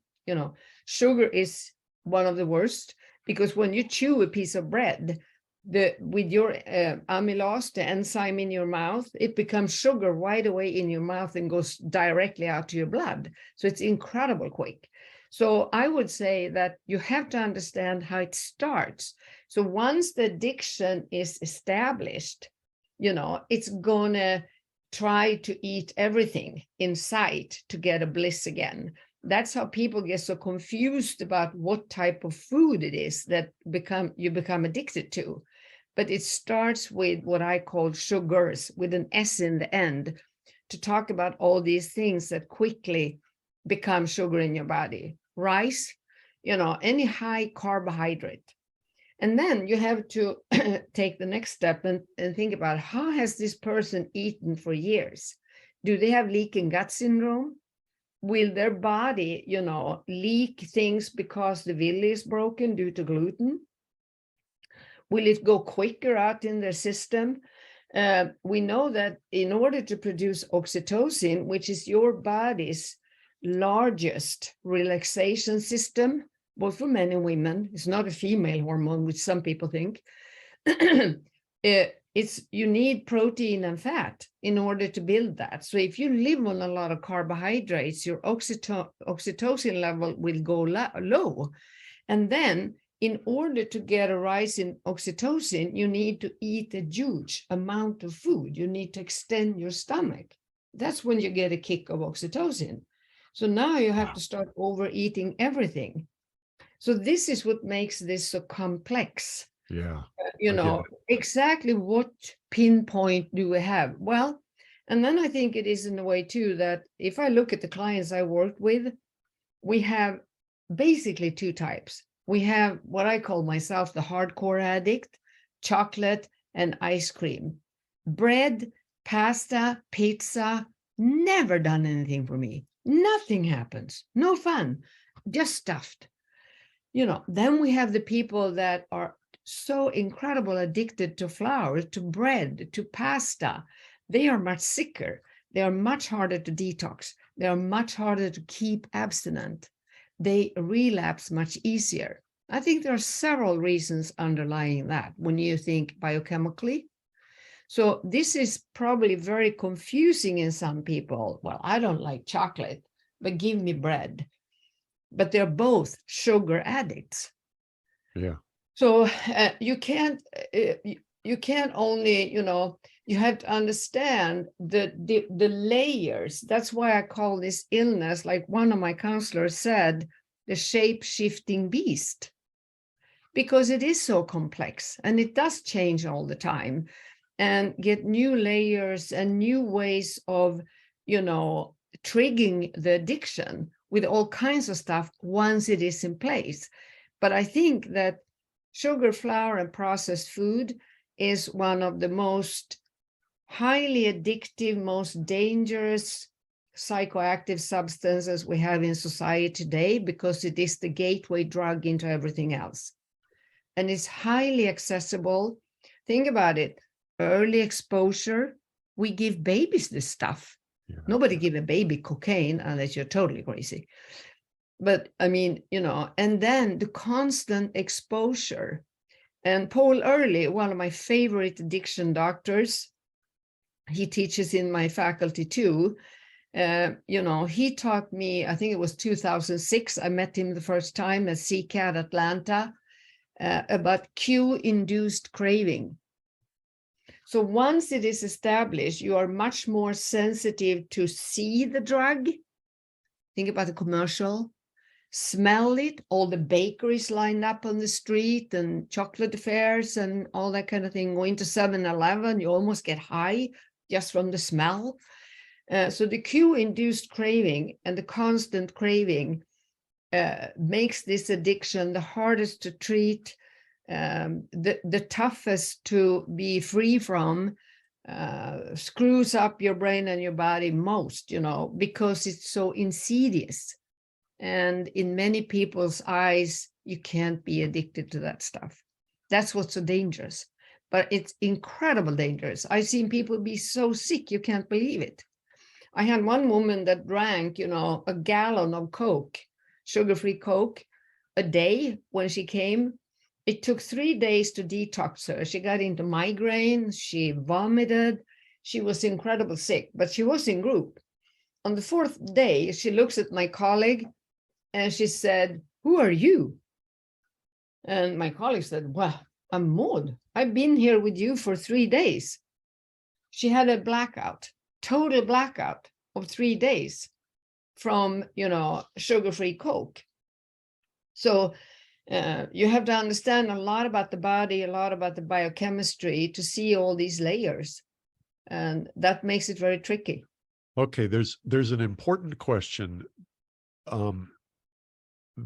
Sugar is one of the worst, because when you chew a piece of bread, with your amylase, the enzyme in your mouth, it becomes sugar right away in your mouth and goes directly out to your blood. So it's incredible quick. So I would say that you have to understand how it starts. So once the addiction is established, it's gonna try to eat everything in sight to get a bliss again. That's how people get so confused about what type of food it is that you become addicted to. But it starts with what I call sugars, with an S in the end, to talk about all these things that quickly become sugar in your body. Rice, any high carbohydrate. And then you have to take the next step and think about, how has this person eaten for years? Do they have leaking gut syndrome? Will their body, leak things because the villi is broken due to gluten? Will it go quicker out in their system? We know that in order to produce oxytocin, which is your body's largest relaxation system, both for men and women, it's not a female hormone, which some people think. You need protein and fat in order to build that. So if you live on a lot of carbohydrates, your oxytocin level will go low. And then in order to get a rise in oxytocin, you need to eat a huge amount of food. You need to extend your stomach. That's when you get a kick of oxytocin. So now you have to start overeating everything. So this is what makes this so complex. Yeah. Exactly what pinpoint do we have? Well, and then I think it is in a way too that if I look at the clients I worked with, we have basically two types. We have what I call myself the hardcore addict, chocolate and ice cream. Bread, pasta, pizza, never done anything for me. Nothing happens. No fun. Just stuffed. Then we have the people that are so incredible addicted to flour, to bread, to pasta. They are much sicker. They are much harder to detox. They are much harder to keep abstinent. They relapse much easier. I think there are several reasons underlying that when you think biochemically. So this is probably very confusing in some people. Well, I don't like chocolate, but give me bread. But they're both sugar addicts. Yeah. So you can't only, you have to understand the layers. That's why I call this illness, like one of my counselors said, the shape-shifting beast, because it is so complex and it does change all the time and get new layers and new ways of, triggering the addiction with all kinds of stuff once it is in place. But I think that sugar, flour, and processed food is one of the most highly addictive, most dangerous psychoactive substances we have in society today, because it is the gateway drug into everything else. And it's highly accessible. Think about it. Early exposure. We give babies this stuff. Yeah. Nobody give a baby cocaine unless you're totally crazy. But I mean, and then the constant exposure. And Paul Early, one of my favorite addiction doctors, he teaches in my faculty too. He taught me, I think it was 2006, I met him the first time at CCAT Atlanta, about cue-induced craving. So once it is established, you are much more sensitive to see the drug. Think about the commercial, smell it, all the bakeries lined up on the street and chocolate fairs and all that kind of thing. Going to 7-Eleven, you almost get high just from the smell. So the cue-induced craving and the constant craving makes this addiction the hardest to treat, the toughest to be free from, screws up your brain and your body most, because it's so insidious. And in many people's eyes, you can't be addicted to that stuff. That's what's so dangerous. But it's incredibly dangerous. I've seen people be so sick, you can't believe it. I had one woman that drank, a gallon of Coke, sugar-free Coke, a day when she came. It took 3 days to detox her. She got into migraine, she vomited, she was incredibly sick, but she was in group. On the 4th day, she looks at my colleague and she said, "Who are you?" And my colleague said, "Well, I'm Maud. I've been here with you for 3 days." She had a blackout, total blackout of 3 days from, sugar-free Coke. So you have to understand a lot about the body, a lot about the biochemistry to see all these layers. And that makes it very tricky. Okay, there's an important question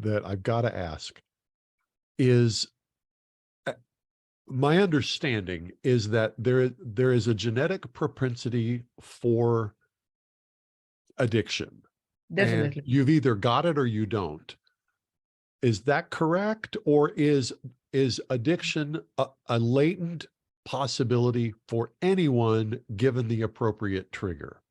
that I've got to ask. Is my understanding is that there is a genetic propensity for addiction. Definitely. And you've either got it or you don't. Is that correct? Or is addiction a latent possibility for anyone given the appropriate trigger?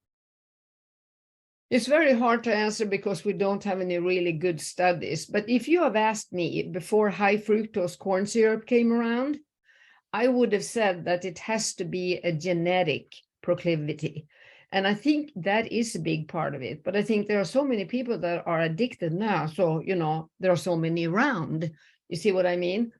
It's very hard to answer because we don't have any really good studies. But if you have asked me before high fructose corn syrup came around, I would have said that it has to be a genetic proclivity. And I think that is a big part of it. But I think there are so many people that are addicted now. So, there are so many around. You see what I mean?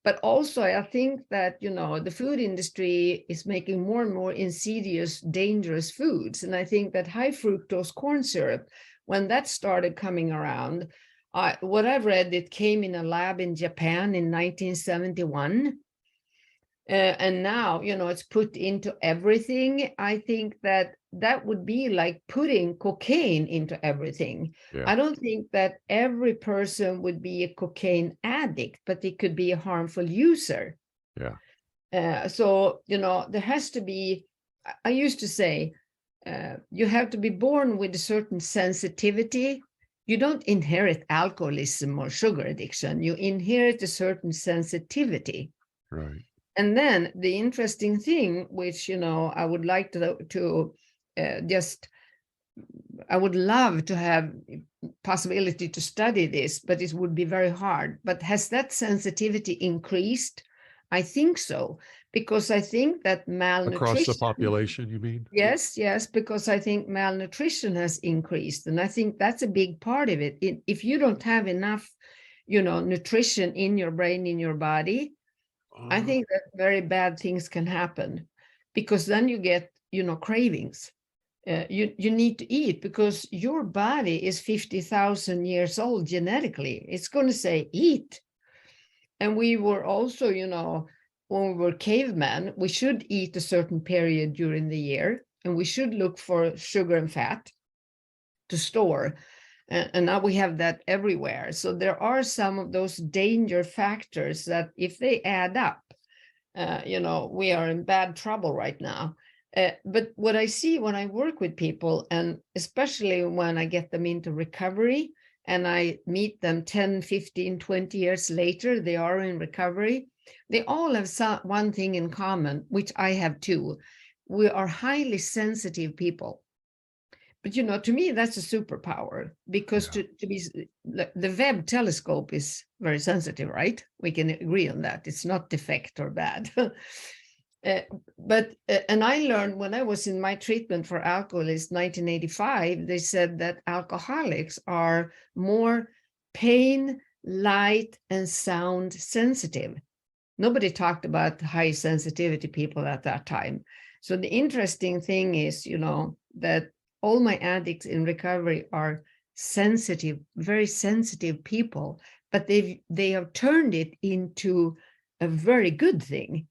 But also, I think that, the food industry is making more and more insidious, dangerous foods. And I think that high fructose corn syrup, when that started coming around, what I've read, it came in a lab in Japan in 1971. And now, it's put into everything. I think that would be like putting cocaine into everything. Yeah. I don't think that every person would be a cocaine addict, but they could be a harmful user. Yeah. So, there has to be, I used to say, you have to be born with a certain sensitivity. You don't inherit alcoholism or sugar addiction. You inherit a certain sensitivity. Right. And then the interesting thing, which, I would like to I would love to have possibility to study this, but it would be very hard. But has that sensitivity increased? I think so, because I think that malnutrition. Across the population, you mean? Yes, because I think malnutrition has increased. And I think that's a big part of it. If you don't have enough, nutrition in your brain, in your body, I think that very bad things can happen, because then you get, cravings. You need to eat because your body is 50,000 years old genetically. It's going to say eat. And we were also, when we were cavemen, we should eat a certain period during the year, and we should look for sugar and fat to store. And now we have that everywhere. So there are some of those danger factors that if they add up, we are in bad trouble right now. But what I see when I work with people, and especially when I get them into recovery and I meet them 10, 15, 20 years later, they are in recovery. They all have one thing in common, which I have too. We are highly sensitive people. But, to me, that's a superpower, because to be, the Webb telescope is very sensitive, right? We can agree on that. It's not defect or bad. And I learned when I was in my treatment for alcoholism, 1985, they said that alcoholics are more pain, light, and sound sensitive. Nobody talked about high sensitivity people at that time. So the interesting thing is, that all my addicts in recovery are sensitive, very sensitive people, but they have turned it into a very good thing,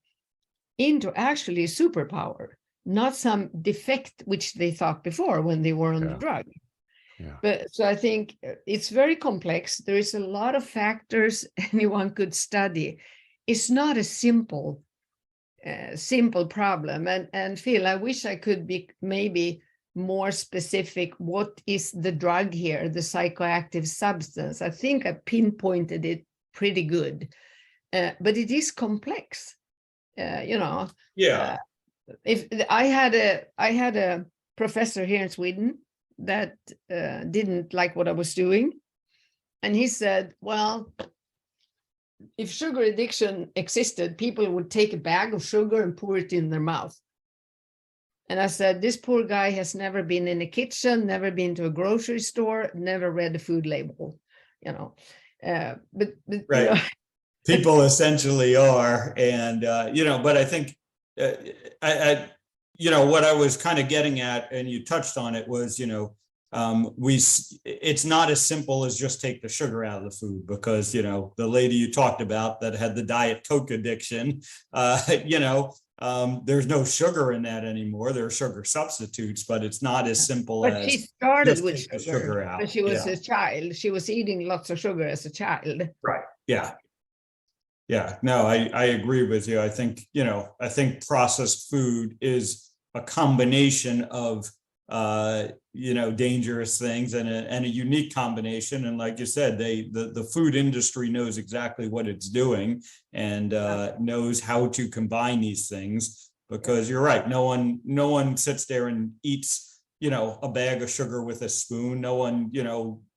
into actually a superpower, not some defect which they thought before when they were on the drug. Yeah. But so I think it's very complex. There is a lot of factors anyone could study. It's not a simple problem. And Phil, I wish I could be maybe more specific. What is the drug here, the psychoactive substance? I think I pinpointed it pretty good, but it is complex. If I had a professor here in Sweden that didn't like what I was doing, and he said, well, if sugar addiction existed, people would take a bag of sugar and pour it in their mouth. And I said, this poor guy has never been in a kitchen, never been to a grocery store, never read the food label, but right. People essentially are. And, but I think, what I was kind of getting at, and you touched on it, was, it's not as simple as just take the sugar out of the food, because, the lady you talked about that had the Diet Coke addiction, there's no sugar in that anymore. There are sugar substitutes, but it's not as simple as. But she started with sugar out. When she was a child. She was eating lots of sugar as a child. Right. Yeah. Yeah. No, I agree with you. I think, processed food is a combination of, dangerous things, and a unique combination. And like you said, the food industry knows exactly what it's doing, and knows how to combine these things, because you're right. No one sits there and eats, a bag of sugar with a spoon. No one,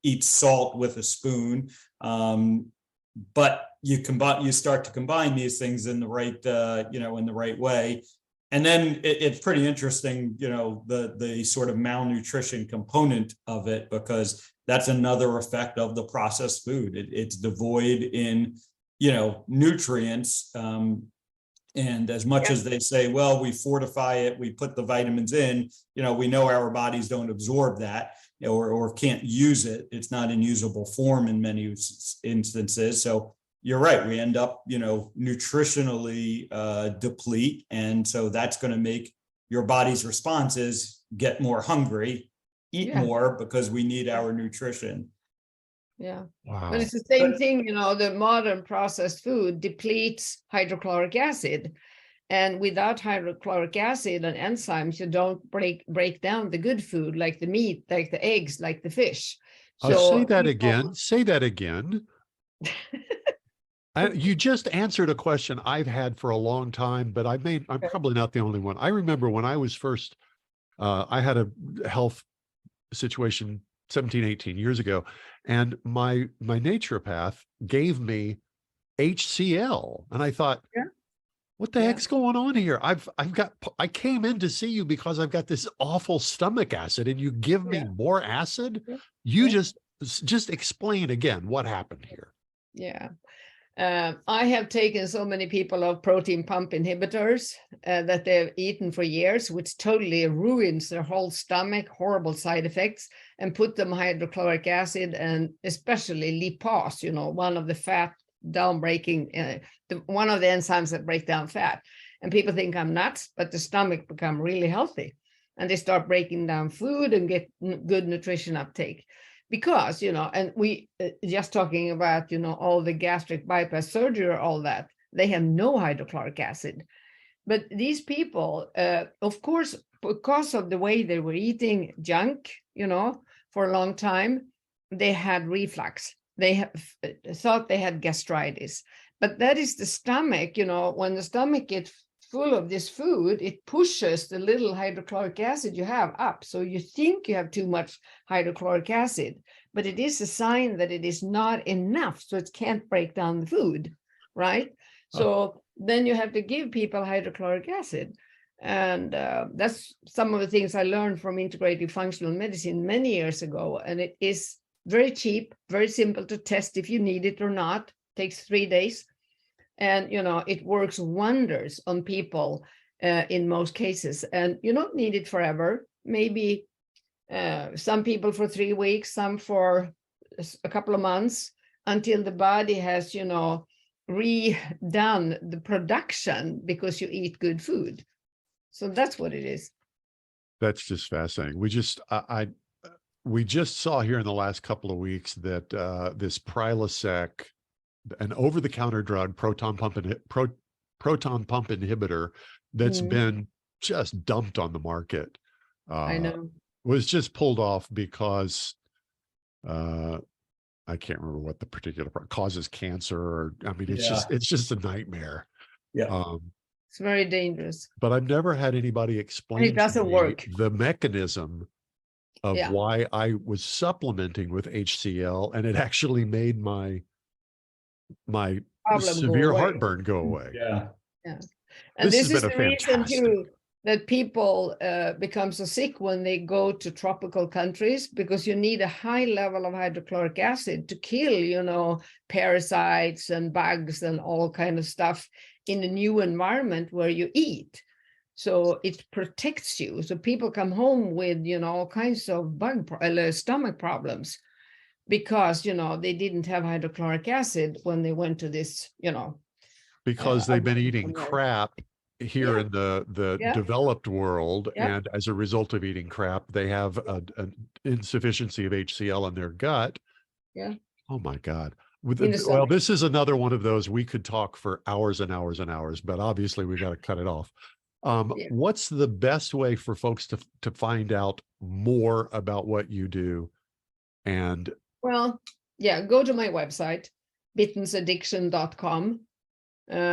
eats salt with a spoon. But you start to combine these things in the right, in the right way. And then it's pretty interesting, the sort of malnutrition component of it, because that's another effect of the processed food. It's devoid in, nutrients. And as much as they say, well, we fortify it, we put the vitamins in, we know our bodies don't absorb that, or can't use it. It's not in usable form in many instances. So you're right. We end up, nutritionally deplete. And so that's going to make your body's responses get more hungry, eat more, because we need our nutrition. Yeah. Wow. But it's the same thing, the modern processed food depletes hydrochloric acid. And without hydrochloric acid and enzymes, you don't break down the good food, like the meat, like the eggs, like the fish. So say that again. Say that again. You just answered a question I've had for a long time, but I'm probably not the only one. I remember when I was first, I had a health situation 17, 18 years ago, and my naturopath gave me HCl, and I thought, what the heck's going on here? I came in to see you because I've got this awful stomach acid, and you give me more acid. You just explain again what happened here. Yeah. I have taken so many people of protein pump inhibitors that they've eaten for years, which totally ruins their whole stomach, horrible side effects, and put them hydrochloric acid, and especially lipase, one of the fat down breaking, one of the enzymes that break down fat. And people think I'm nuts, but the stomach become really healthy, and they start breaking down food and get good nutrition uptake. Because, and we just talking about, all the gastric bypass surgery, all that, they have no hydrochloric acid. But these people, of course, because of the way they were eating junk, for a long time, they had reflux. They thought they had gastritis. But that is the stomach, when the stomach gets full of this food, it pushes the little hydrochloric acid you have up. So you think you have too much hydrochloric acid, but it is a sign that it is not enough. So it can't break down the food, right? So then you have to give people hydrochloric acid. And that's some of the things I learned from integrative functional medicine many years ago. And it is very cheap, very simple to test if you need it or not. Takes 3 days. And, it works wonders on people in most cases. And you don't need it forever. Maybe some people for 3 weeks, some for a couple of months, until the body has, redone the production because you eat good food. So that's what it is. That's just fascinating. We just saw here in the last couple of weeks that this Prilosec, an over-the-counter drug, proton pump inhibitor, that's been just dumped on the market. I know. Was just pulled off because I can't remember what the particular causes cancer, or it's just a nightmare. Yeah. It's very dangerous. But I've never had anybody explain it doesn't to me work. the mechanism of why I was supplementing with HCl, and it actually made my severe heartburn go away. Yeah. And this is the reason too that people become so sick when they go to tropical countries, because you need a high level of hydrochloric acid to kill, parasites and bugs and all kind of stuff in a new environment where you eat. So it protects you. So people come home with, all kinds of stomach problems because, they didn't have hydrochloric acid when they went to this, because they've been eating crap here in the developed world. And as a result of eating crap, they have an insufficiency of HCl in their gut. Yeah. Oh my God. Well, this is another one of those we could talk for hours and hours and hours, but obviously we got to cut it off. What's the best way for folks to find out more about what you do? And go to my website, bittensaddiction.com,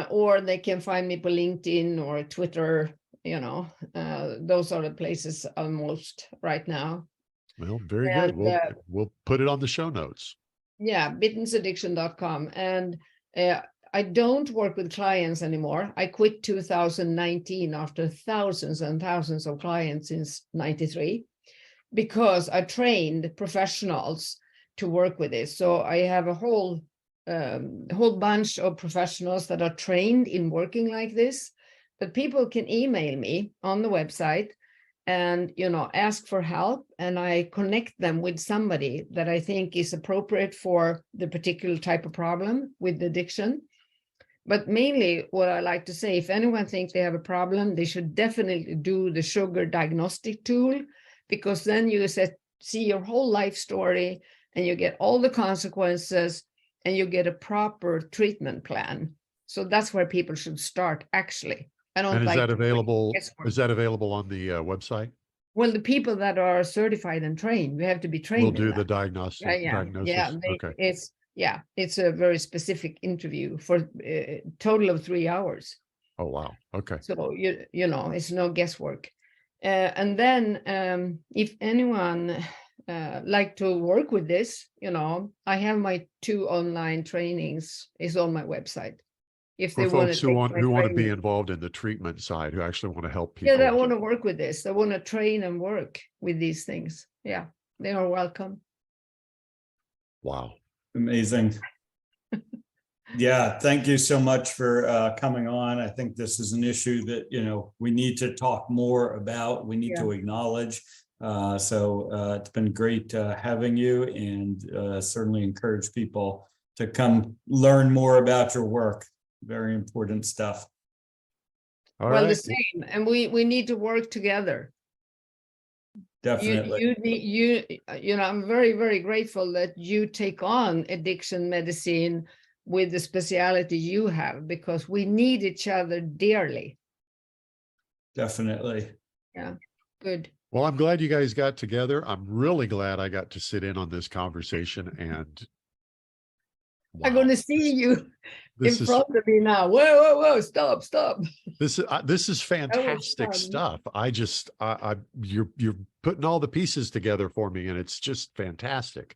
or they can find me på LinkedIn or Twitter. Those are the places almost right now. Well, very good. We'll put it on the show notes. Bittensaddiction.com. And I don't work with clients anymore. I quit 2019 after thousands and thousands of clients since 93, because I trained professionals to work with this. So I have a whole bunch of professionals that are trained in working like this, but people can email me on the website and, ask for help. And I connect them with somebody that I think is appropriate for the particular type of problem with addiction. But mainly what I like to say, if anyone thinks they have a problem, they should definitely do the sugar diagnostic tool, because then you see your whole life story and you get all the consequences and you get a proper treatment plan. So that's where people should start, actually. And is that available on the website? Well, the people that are certified and trained, we have to be trained. We'll do the diagnosis. Okay. It's a very specific interview for a total of 3 hours. Oh, wow. Okay. So, it's no guesswork. And then if anyone like to work with this, I have my 2 online trainings is on my website. If they folks who want to be involved in the treatment side, who actually want to help people. Yeah, they want to work with this. They want to train and work with these things. Yeah, they are welcome. Wow. Amazing. Yeah, thank you so much for coming on. I think this is an issue that, we need to talk more about. We need to acknowledge. So it's been great having you, and certainly encourage people to come learn more about your work. Very important stuff. All right. The same, and we need to work together. Definitely. I'm very, very grateful that you take on addiction medicine with the speciality you have, because we need each other dearly. Definitely. Yeah, good. Well, I'm glad you guys got together. I'm really glad I got to sit in on this conversation and I'm Wow. going to see you This in is front of me now. Whoa, stop. this is fantastic fun. stuff. You're putting all the pieces together for me, and it's just fantastic.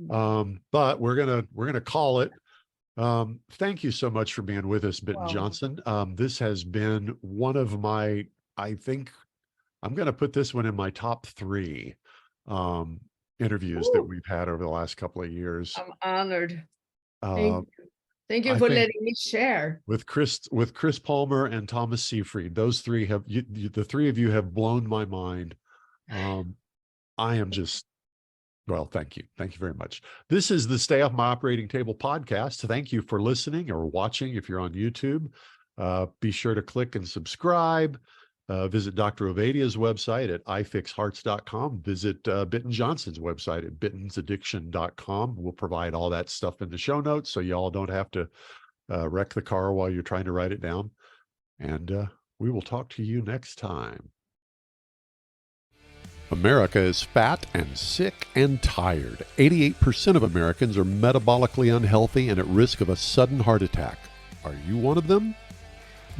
But we're gonna call it. Thank you so much for being with us, Bitten Wow. Jonsson. This has been one of my, I think I'm going to put this one in my top 3 interviews that Ooh. we've had over the last couple of years. I'm honored. Uh, Thank you I for think letting me share. with Chris Palmer and Thomas Seyfried, those 3 have the 3 of you have blown my mind. I am just, well, thank you. Thank you very much. This is the Stay Off My Operating Table podcast. Thank you for listening or watching if you're on YouTube. Be sure to click and subscribe. Visit Dr. Ovadia's website at ifixhearts.com. Visit Bitten Jonsson's website at bittensaddiction.com. We'll provide all that stuff in the show notes so y'all don't have to wreck the car while you're trying to write it down. And we will talk to you next time. America is fat and sick and tired. 88% of Americans are metabolically unhealthy and at risk of a sudden heart attack. Are you one of them?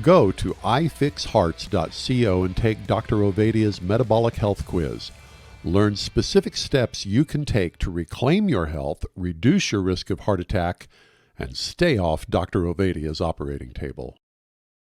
Go to ifixhearts.co and take Dr. Ovadia's metabolic health quiz. Learn specific steps you can take to reclaim your health, reduce your risk of heart attack, and stay off Dr. Ovadia's operating table.